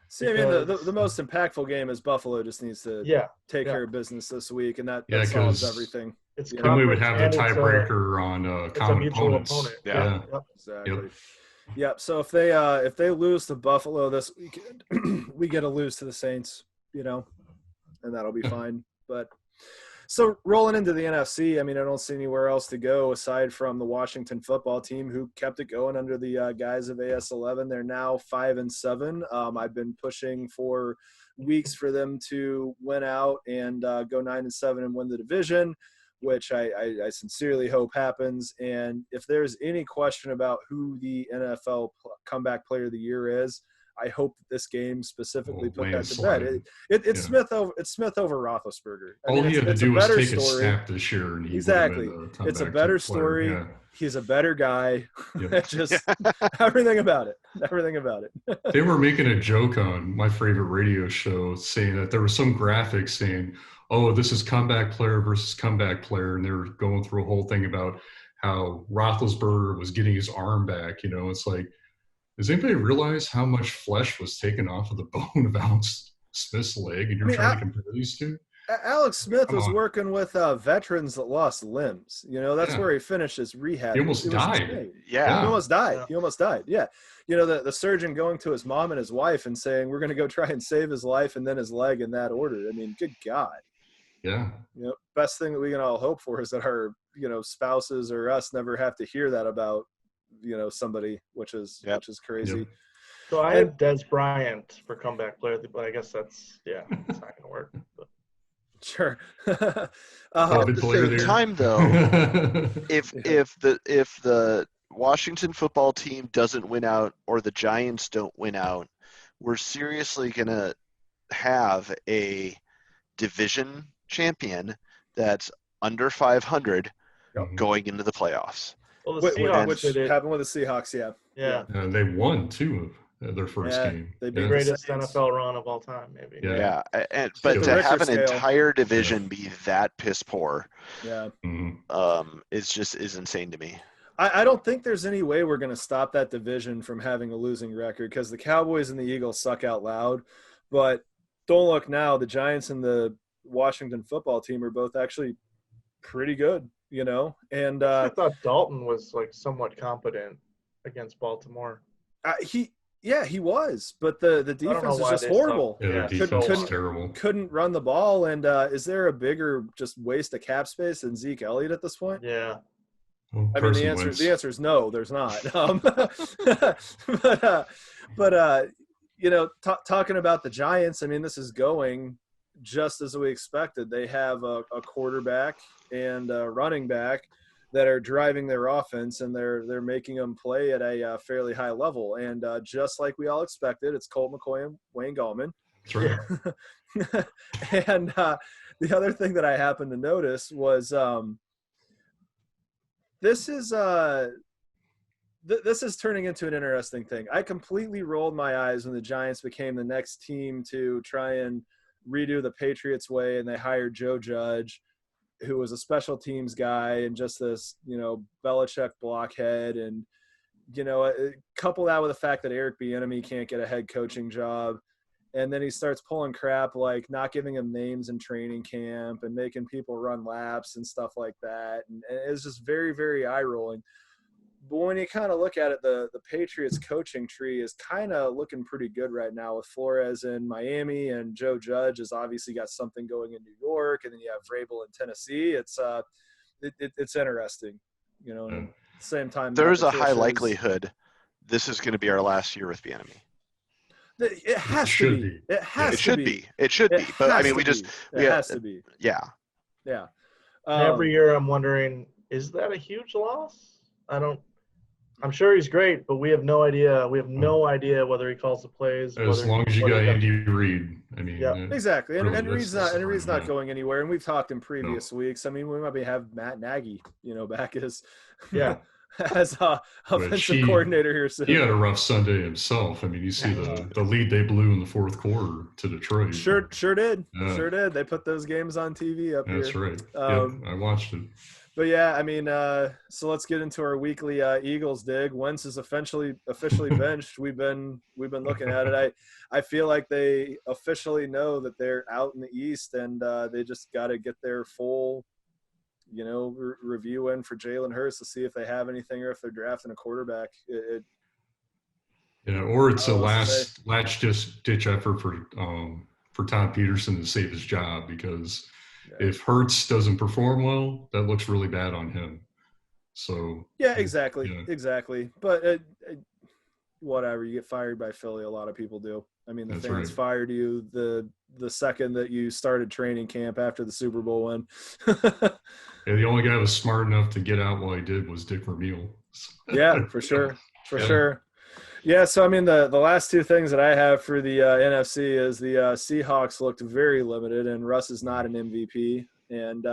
See, I mean, the most impactful game is Buffalo just needs to take care of business this week, and that solves everything. Then we would have the tiebreaker on common opponents. Exactly. Yep. So if they lose to Buffalo this weekend, we get to lose to the Saints, you know, and that'll be fine. But so rolling into the NFC, I mean, I don't see anywhere else to go aside from the Washington football team, who kept it going under the guise of AS11. They're now 5-7. I've been pushing for weeks for them to win out and go 9-7 and win the division, which I sincerely hope happens. And if there's any question about who the NFL comeback player of the year is, I hope that this game specifically put that to bed. It's Smith over Roethlisberger. All he had to do was take a snap this year, and he exactly. It's a better story. Yeah. He's a better guy. Just everything about it. They were making a joke on my favorite radio show, saying that there was some graphic saying, "Oh, this is comeback player versus comeback player," and they were going through a whole thing about how Roethlisberger was getting his arm back. You know, it's like, does anybody realize how much flesh was taken off of the bone of Alex Smith's leg, and you're trying to compare these two? Alex Smith was working with veterans that lost limbs. You know, that's where he finished his rehab. He almost died. He almost died. Yeah. You know, the surgeon going to his mom and his wife and saying, we're going to go try and save his life and then his leg in that order. I mean, good God. Yeah. You know, best thing that we can all hope for is that our, you know, spouses or us never have to hear that about, you know, somebody, which is crazy. Yep. So I had Des Bryant for comeback player, but I guess it's not going to work. But. Sure. At the same time, though, if the Washington football team doesn't win out or the Giants don't win out, we're seriously going to have a division champion that's under 500 going into the playoffs. Well, the Seahawks which did it. happened with the Seahawks, yeah. Yeah. They won too their first Yeah, game. they beat The the greatest Saints. NFL run of all time, maybe. Yeah. But the to Richter have an scale. entire division be that piss poor, Yeah. is insane to me. I don't think there's any way we're going to stop that division from having a losing record because the Cowboys and the Eagles suck out loud. But don't look now. The Giants and the Washington football team are both actually pretty good, you know? And I thought Dalton was like somewhat competent against Baltimore. he was. But the defense is just horrible. Yeah, their defense is terrible. Couldn't run the ball. And is there a bigger just waste of cap space than Zeke Elliott at this point? Yeah. Well, I mean, the answer is no, there's not. But you know, talking about the Giants, I mean, this is going just as we expected. They have a quarterback and a running back that are driving their offense, and they're making them play at a fairly high level. And just like we all expected, it's Colt McCoy and Wayne Gallman. That's right. And the other thing that I happened to notice was this is turning into an interesting thing. I completely rolled my eyes when the Giants became the next team to try and redo the Patriots way, and they hired Joe Judge, who was a special teams guy and just this, you know, Belichick blockhead. And, you know, couple that with the fact that Eric Bieniemy can't get a head coaching job. And then he starts pulling crap like not giving him names in training camp and making people run laps and stuff like that. And it's just very, very eye-rolling. But when you kind of look at it, the Patriots coaching tree is kind of looking pretty good right now with Flores in Miami, and Joe Judge has obviously got something going in New York, and then you have Vrabel in Tennessee. It's interesting, you know. And at the same time, There's a high likelihood this is going to be our last year with Bieniemy. It has to be. It has to be. It should be. But I mean, it has to be. Yeah. Yeah. Every year I'm wondering, is that a huge loss? I'm sure he's great, but we have no idea. We have no idea whether he calls the plays. As long as you got Andy Reid, I mean, yeah, exactly. Really, and Reid's not going anywhere. And we've talked in previous weeks. I mean, we might have Matt Nagy, you know, back as as offensive coordinator here soon. He had a rough Sunday himself. I mean, you see the lead they blew in the fourth quarter to Detroit. Sure did. Sure did. They put those games on TV up here. That's right. I watched it. But yeah, I mean, so let's get into our weekly Eagles dig. Wentz is officially benched. We've been looking at it. I feel like they officially know that they're out in the East, and they just got to get their full, you know, review in for Jalen Hurts to see if they have anything or if they're drafting a quarterback. Or it's a last ditch effort for Tom Peterson to save his job, because if Hurts doesn't perform well, that looks really bad on him. So exactly. But whatever, you get fired by Philly, a lot of people do. I mean, the fans fired you the second that you started training camp after the Super Bowl win. The only guy who was smart enough to get out while he did was Dick Vermeil. Yeah, for sure. Sure. Yeah, so I mean, the last two things that I have for the NFC is the Seahawks looked very limited, and Russ is not an MVP. And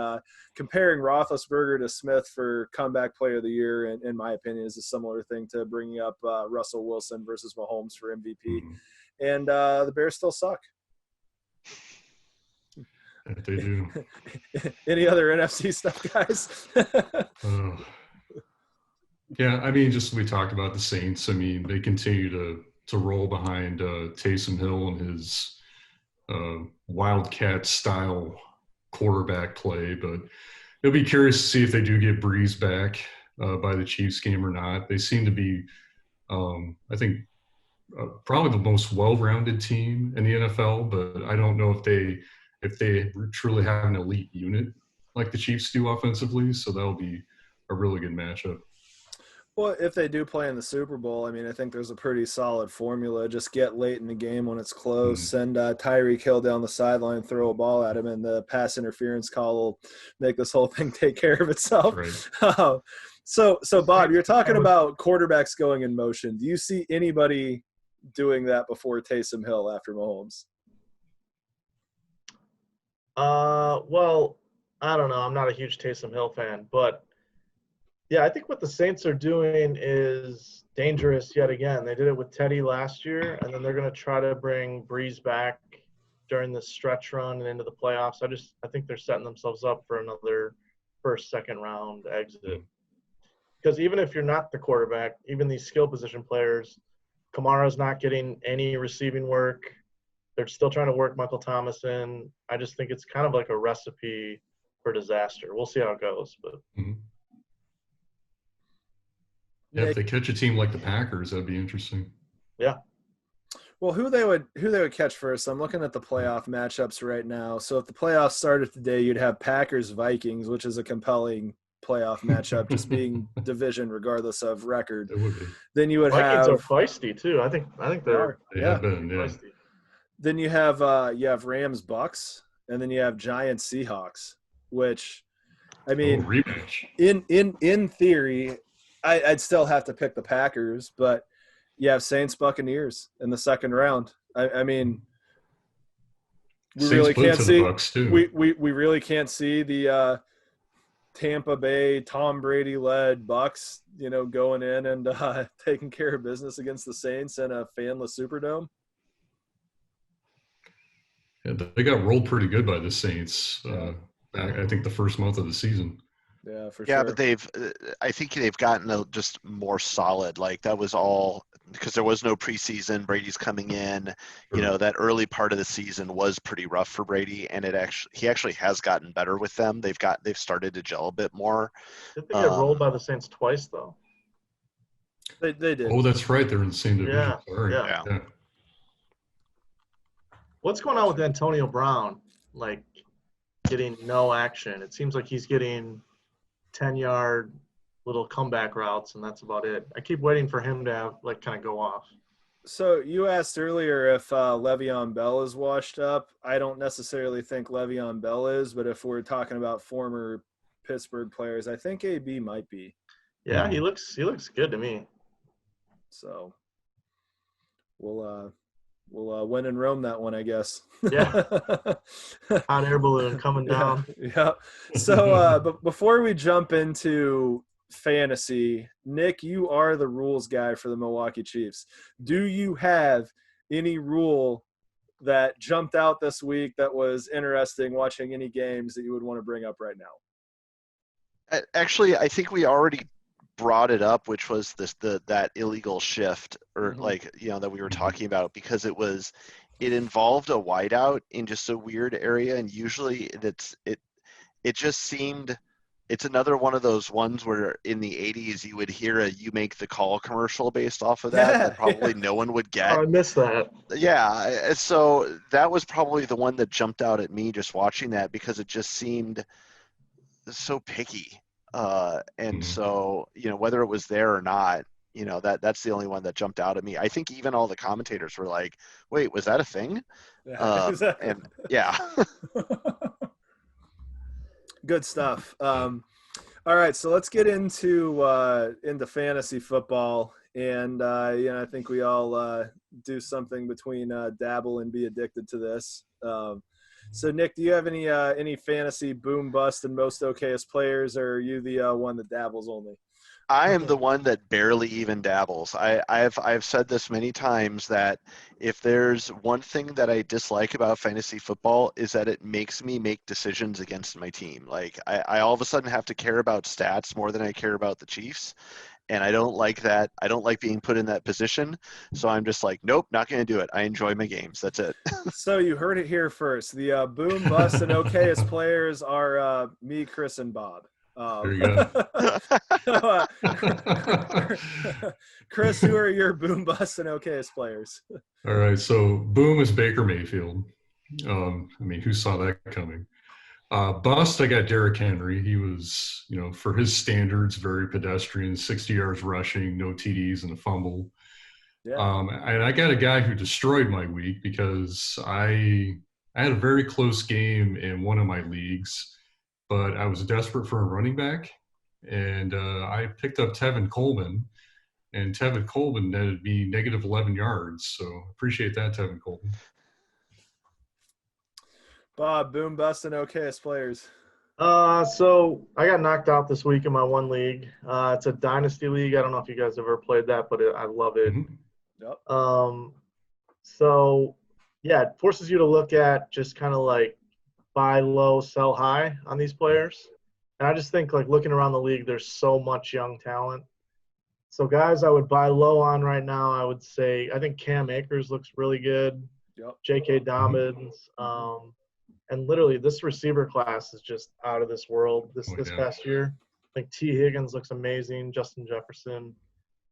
comparing Roethlisberger to Smith for comeback player of the year, in my opinion, is a similar thing to bringing up Russell Wilson versus Mahomes for MVP. Mm-hmm. And the Bears still suck. They do. Any other NFC stuff, guys? Yeah, I mean, just we talked about the Saints. I mean, they continue to roll behind Taysom Hill and his Wildcat-style quarterback play. But it'll be curious to see if they do get Breeze back by the Chiefs game or not. They seem to be, I think, probably the most well-rounded team in the NFL. But I don't know if they truly have an elite unit like the Chiefs do offensively. So that'll be a really good matchup. Well, if they do play in the Super Bowl, I mean, I think there's a pretty solid formula. Just get late in the game when it's close, send Tyreek Hill down the sideline, throw a ball at him, and the pass interference call will make this whole thing take care of itself. Right. So Bob, you're talking about quarterbacks going in motion. Do you see anybody doing that before Taysom Hill after Mahomes? Well, I don't know. I'm not a huge Taysom Hill fan, but Yeah, I think what the Saints are doing is dangerous yet again. They did it with Teddy last year, and then they're going to try to bring Breeze back during the stretch run and into the playoffs. I think they're setting themselves up for another first, second round exit. Because even if you're not the quarterback, even these skill position players, Kamara's not getting any receiving work. They're still trying to work Michael Thomas in. I just think it's kind of like a recipe for disaster. We'll see how it goes, but. Mm-hmm. Yeah, if they catch a team like the Packers, that'd be interesting. Yeah. Well, who they would catch first? I'm looking at the playoff matchups right now. So if the playoffs started today, you'd have Packers Vikings, which is a compelling playoff matchup, just being division regardless of record. It would be. Then you would Vikings have are feisty too. I think they're have been, feisty. Then you have Rams Bucks, and then you have Giants Seahawks, which I mean rematch. In theory, I'd still have to pick the Packers, but you have Saints Buccaneers in the second round. I mean, we Saints really can't see Bucks too. we really can't see the Tampa Bay Tom Brady led Bucks, going in and taking care of business against the Saints in a fanless Superdome. Yeah, they got rolled pretty good by the Saints. I think the first month of the season. Yeah, for sure. Yeah, but I think they've gotten just more solid. Like that was all because there was no preseason. Brady's coming in. Sure. That early part of the season was pretty rough for Brady, and he actually has gotten better with them. They've started to gel a bit more. Did they get rolled by the Saints twice though? They did. Oh, that's right. They're in the same division. Yeah. Sorry. Yeah. What's going on with Antonio Brown? Like getting no action. It seems like he's getting 10-yard little comeback routes, and that's about it. I keep waiting for him to kind of go off. So you asked earlier if Le'Veon Bell is washed up. I don't necessarily think Le'Veon Bell is, but if we're talking about former Pittsburgh players, I think AB might be. Yeah, he looks good to me. So we'll win and roam that one, I guess. Yeah. Hot air balloon coming down. Yeah. So, but before we jump into fantasy, Nick, you are the rules guy for the Milwaukee Chiefs. Do you have any rule that jumped out this week that was interesting watching any games that you would want to bring up right now? Actually, I think we already brought it up, which was that illegal shift or that we were talking about, because it involved a wideout in just a weird area, and usually it just seemed it's another one of those ones where in the 80s you would hear a "You Make the Call" commercial based off of that probably no one would get. Oh, I missed that. Yeah, so that was probably the one that jumped out at me just watching that, because it just seemed so picky. And so, whether it was there or not, that's the only one that jumped out at me. I think even all the commentators were like, wait, was that a thing? Yeah, exactly. And yeah. Good stuff. All right, so let's get into fantasy football. And, I think we all do something between dabble and be addicted to this. So, Nick, do you have any fantasy boom bust and most okayest players, or are you the one that dabbles only? I am the one that barely even dabbles. I've said this many times that if there's one thing that I dislike about fantasy football is that it makes me make decisions against my team. Like I all of a sudden have to care about stats more than I care about the Chiefs. And I don't like that. I don't like being put in that position. So I'm just like, nope, not going to do it. I enjoy my games. That's it. So you heard it here first. The boom, bust, and okayest players are me, Chris, and Bob. There you go. Chris, who are your boom, bust, and okayest players? All right. So boom is Baker Mayfield. Who saw that coming? Bust, I got Derrick Henry. He was, for his standards, very pedestrian, 60 yards rushing, no TDs and a fumble. Yeah. And I got a guy who destroyed my week because I had a very close game in one of my leagues, but I was desperate for a running back, and I picked up Tevin Coleman, and Tevin Coleman netted me negative 11 yards. So appreciate that, Tevin Coleman. Bob, boom, bust, and okayest players. So I got knocked out this week in my one league. It's a dynasty league. I don't know if you guys ever played that, but I love it. Mhm. Yep. So yeah, it forces you to look at just kind of like buy low, sell high on these players. And I just think like looking around the league, there's so much young talent. So guys I would buy low on right now, I would say I think Cam Akers looks really good. Yep. J.K. Dobbins. And literally this receiver class is just out of this world this Oh, yeah. past year. I think T. Higgins looks amazing, Justin Jefferson.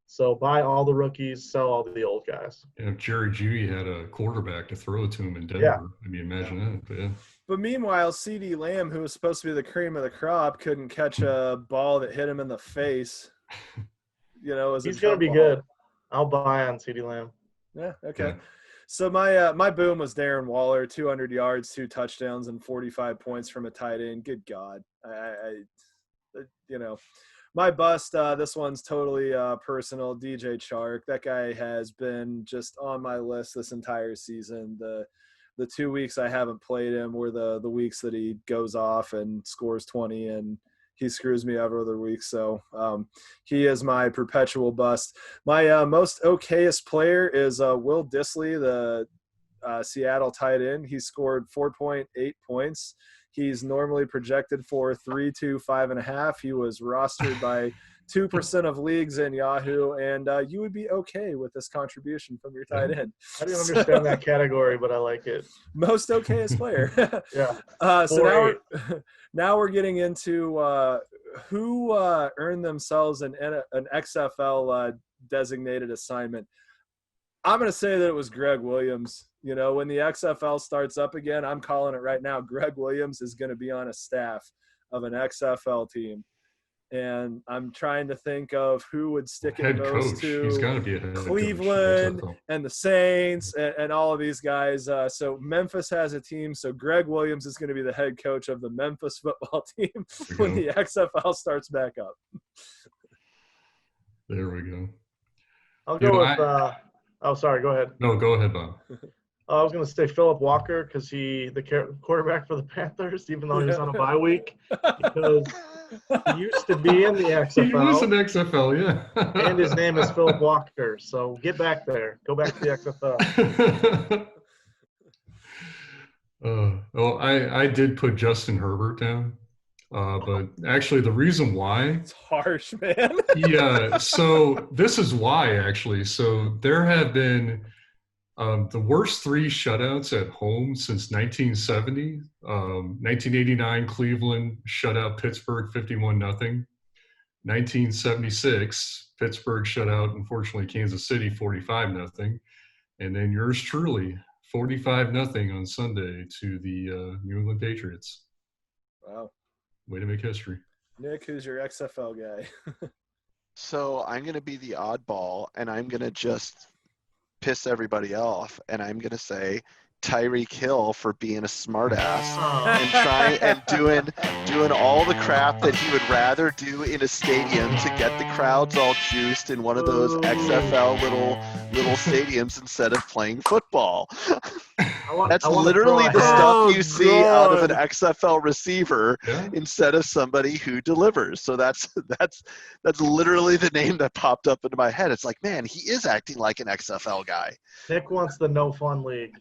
So buy all the rookies, sell all the old guys. And if Jerry Jeudy had a quarterback to throw it to him in Denver, Yeah. I mean, imagine that. But yeah. But meanwhile, CD Lamb, who was supposed to be the cream of the crop, couldn't catch a ball that hit him in the face. As He's going to be good. I'll buy on CeeDee Lamb. Yeah, okay. Yeah. So my boom was Darren Waller, 200 yards, 2 touchdowns, and 45 points from a tight end. Good God. My bust, this one's totally personal, DJ Chark. That guy has been just on my list this entire season. The 2 weeks I haven't played him were the weeks that he goes off and scores 20 and he screws me every other week. So he is my perpetual bust. My most okayest player is Will Dissley, the Seattle tight end. He scored 4.8 points. He's normally projected for 3 to 5.5. He was rostered by 2% of leagues in Yahoo, and you would be okay with this contribution from your tight end. I didn't understand that category, but I like it. Most okayest player. Yeah. So now we're getting into who earned themselves an XFL designated assignment. I'm going to say that it was Greg Williams. When the XFL starts up again, I'm calling it right now. Greg Williams is going to be on a staff of an XFL team. And I'm trying to think of who would stick it Head most coach. to He's got to be a head Cleveland coach. and the Saints and all of these guys. So Memphis has a team. So Greg Williams is going to be the head coach of the Memphis football team when the XFL starts back up. There we go. I'll go with oh, sorry. Go ahead. No, go ahead, Bob. I was going to say Philip Walker because the quarterback for the Panthers, even though he was on a bye week, because he used to be in the XFL. He was in the XFL, yeah. And his name is Philip Walker. So get back there. Go back to the XFL. Well, I did put Justin Herbert down. But actually, the reason why it's harsh, man. Yeah, so this is why actually. So there have been the worst 3 shutouts at home since 1970. 1989, Cleveland shut out Pittsburgh 51-0. 1976, Pittsburgh shut out, unfortunately, Kansas City 45-0. And then yours truly, 45-0 on Sunday to the New England Patriots. Wow. Way to make history. Nick, who's your XFL guy? So I'm going to be the oddball, and I'm going to just piss everybody off, and I'm going to say Tyreek Hill for being a smartass and trying and doing all the crap that he would rather do in a stadium to get the crowds all juiced in one of those XFL little stadiums instead of playing football. That's literally the stuff you see out of an XFL receiver instead of somebody who delivers. So that's literally the name that popped up into my head. It's like, man, he is acting like an XFL guy. Nick wants the no fun league.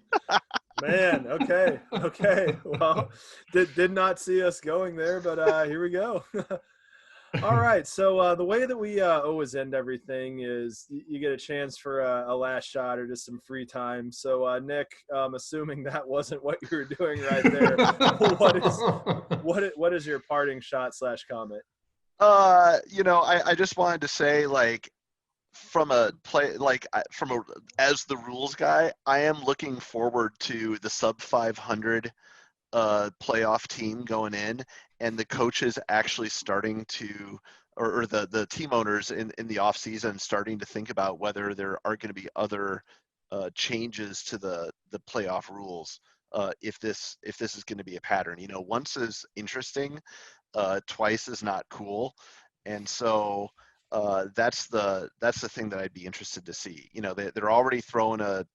Man, okay. Well, did not see us going there, but here we go. All right, so the way that we always end everything is you get a chance for a last shot or just some free time. So, Nick, assuming that wasn't what you were doing right there, what is your parting shot / comment? I just wanted to say, like, as the rules guy, I am looking forward to the sub 500 playoff team going in, and the coaches actually starting to, or the team owners in the off season starting to think about whether there are going to be other changes to the playoff rules if this is going to be a pattern. Once is interesting, twice is not cool, and so that's the thing that I'd be interested to see. They're already throwing a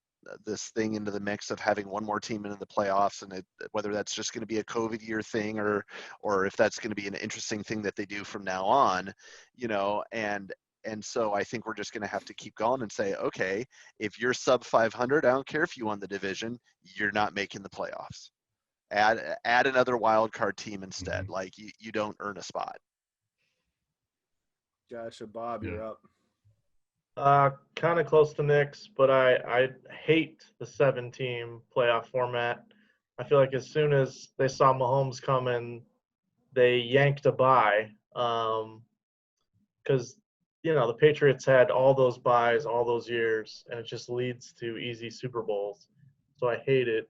this thing into the mix of having one more team into the playoffs, and whether that's just going to be a COVID year thing or if that's going to be an interesting thing that they do from now on, and so I think we're just going to have to keep going and say, okay, if you're sub 500, I don't care if you won the division, you're not making the playoffs. Add another wild card team instead. Like you don't earn a spot. Gotcha. Bob, you're up. Kind of close to Nick's, but I hate the 7-team playoff format. I feel like as soon as they saw Mahomes coming, they yanked a bye. Because, the Patriots had all those byes all those years, and it just leads to easy Super Bowls. So I hate it.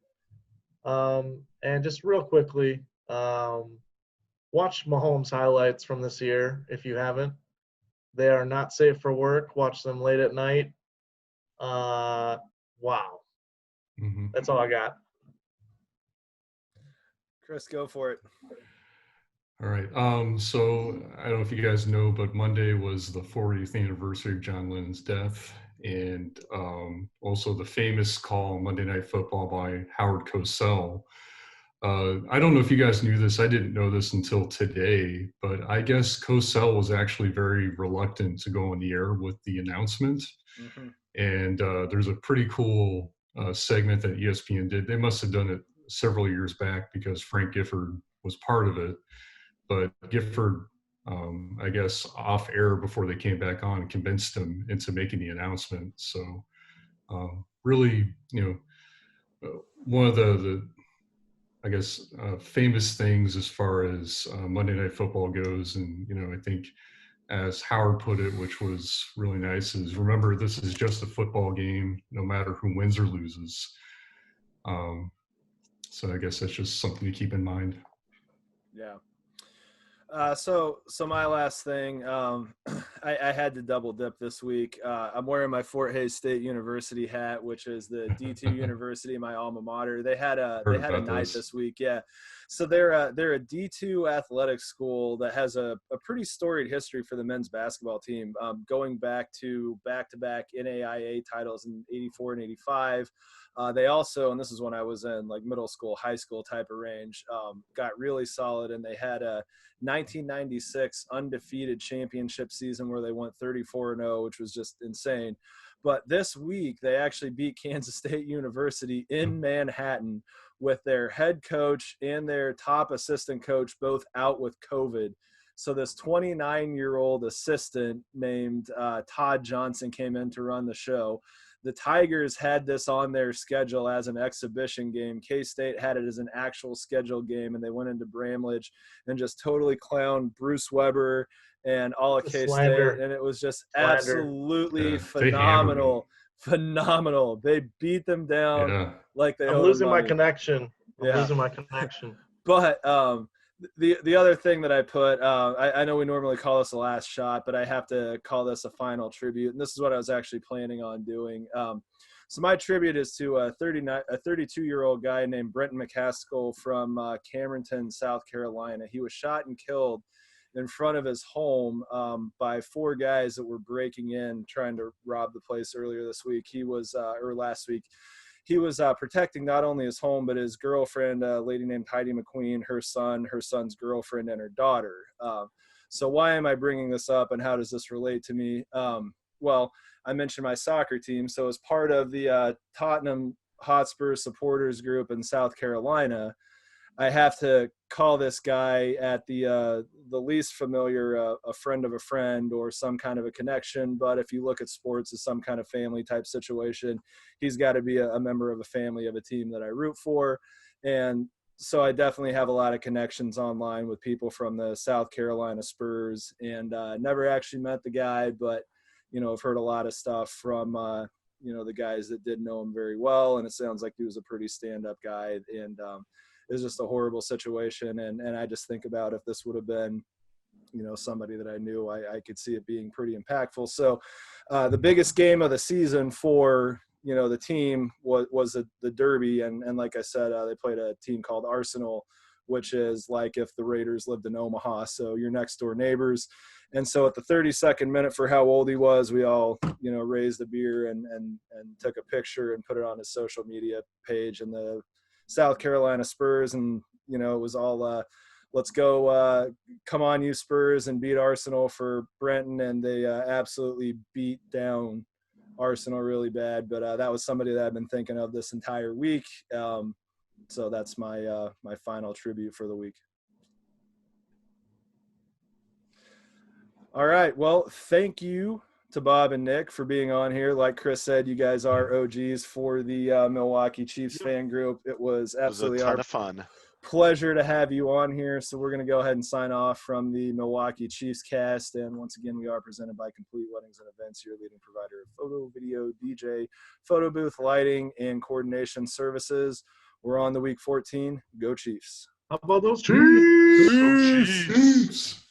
And just real quickly, watch Mahomes highlights from this year if you haven't. They are not safe for work. Watch them late at night. Wow. Mm-hmm. That's all I got. Chris, go for it. All right. So I don't know if you guys know, but Monday was the 40th anniversary of John Lennon's death, and also the famous call Monday Night Football by Howard Cosell. I don't know if you guys knew this. I didn't know this until today, but I guess Cosell was actually very reluctant to go on the air with the announcement. Mm-hmm. And there's a pretty cool segment that ESPN did. They must have done it several years back because Frank Gifford was part of it. But Gifford, I guess, off air before they came back on, convinced him into making the announcement. So really, one of the I guess, famous things as far as Monday Night Football goes. And, I think as Howard put it, which was really nice, is remember, this is just a football game, no matter who wins or loses. So I guess that's just something to keep in mind. Yeah. So my last thing, I had to double dip this week. I'm wearing my Fort Hays State University hat, which is the D2 university, my alma mater. They had a night this week. Yeah. So they're a D2 athletics school that has a pretty storied history for the men's basketball team, going back to back-to-back NAIA titles in 84 and 85. They also, and this is when I was in like middle school, high school type of range, got really solid, and they had a 1996 undefeated championship season where they went 34-0, which was just insane. But this week they actually beat Kansas State University in Manhattan with their head coach and their top assistant coach both out with COVID. So this 29-year-old assistant named Todd Johnson came in to run the show. The Tigers had this on their schedule as an exhibition game. K-State had it as an actual scheduled game, and they went into Bramlage and just totally clowned Bruce Weber and all of K-State, and it was just absolutely phenomenal. Phenomenal. They beat them down like they. I'm losing my connection. Losing my connection. But the other thing that I put, I know we normally call this a last shot, but I have to call this a final tribute, and this is what I was actually planning on doing. So my tribute is to a 32-year-old guy named Brenton McCaskill from Cameronton, South Carolina. He was shot and killed in front of his home by 4 guys that were breaking in, trying to rob the place earlier this week. He was, or last week. He was protecting not only his home, but his girlfriend, a lady named Heidi McQueen, her son's girlfriend, and her daughter. So why am I bringing this up, and how does this relate to me? Well, I mentioned my soccer team. So as part of the Tottenham Hotspur supporters group in South Carolina, I have to call this guy at the least familiar a friend of a friend or some kind of a connection. But if you look at sports as some kind of family type situation, he's got to be a member of a family of a team that I root for. And so I definitely have a lot of connections online with people from the South Carolina Spurs, and never actually met the guy, but, I've heard a lot of stuff from, the guys that did know him very well. And it sounds like he was a pretty stand-up guy, and it was just a horrible situation. And I just think about if this would have been, somebody that I knew, I could see it being pretty impactful. So the biggest game of the season for, the team was the Derby. And like I said, they played a team called Arsenal, which is like if the Raiders lived in Omaha, so your next door neighbors. And so at the 32nd minute, for how old he was, we all, raised a beer and took a picture and put it on his social media page. And the South Carolina Spurs, and it was all let's go, come on you Spurs, and beat Arsenal for Brenton. And they absolutely beat down Arsenal really bad. But that was somebody that I've been thinking of this entire week. So that's my my final tribute for the week. All right. Well, thank you to Bob and Nick for being on here. Like Chris said, you guys are OGs for the Milwaukee Chiefs fan group. It was absolutely a ton of fun. Pleasure to have you on here. So we're going to go ahead and sign off from the Milwaukee CHIEFScast. And once again, we are presented by Complete Weddings and Events, your leading provider of photo, video, DJ, photo booth, lighting, and coordination services. We're on the week 14. Go Chiefs. How about those Chiefs? Chiefs.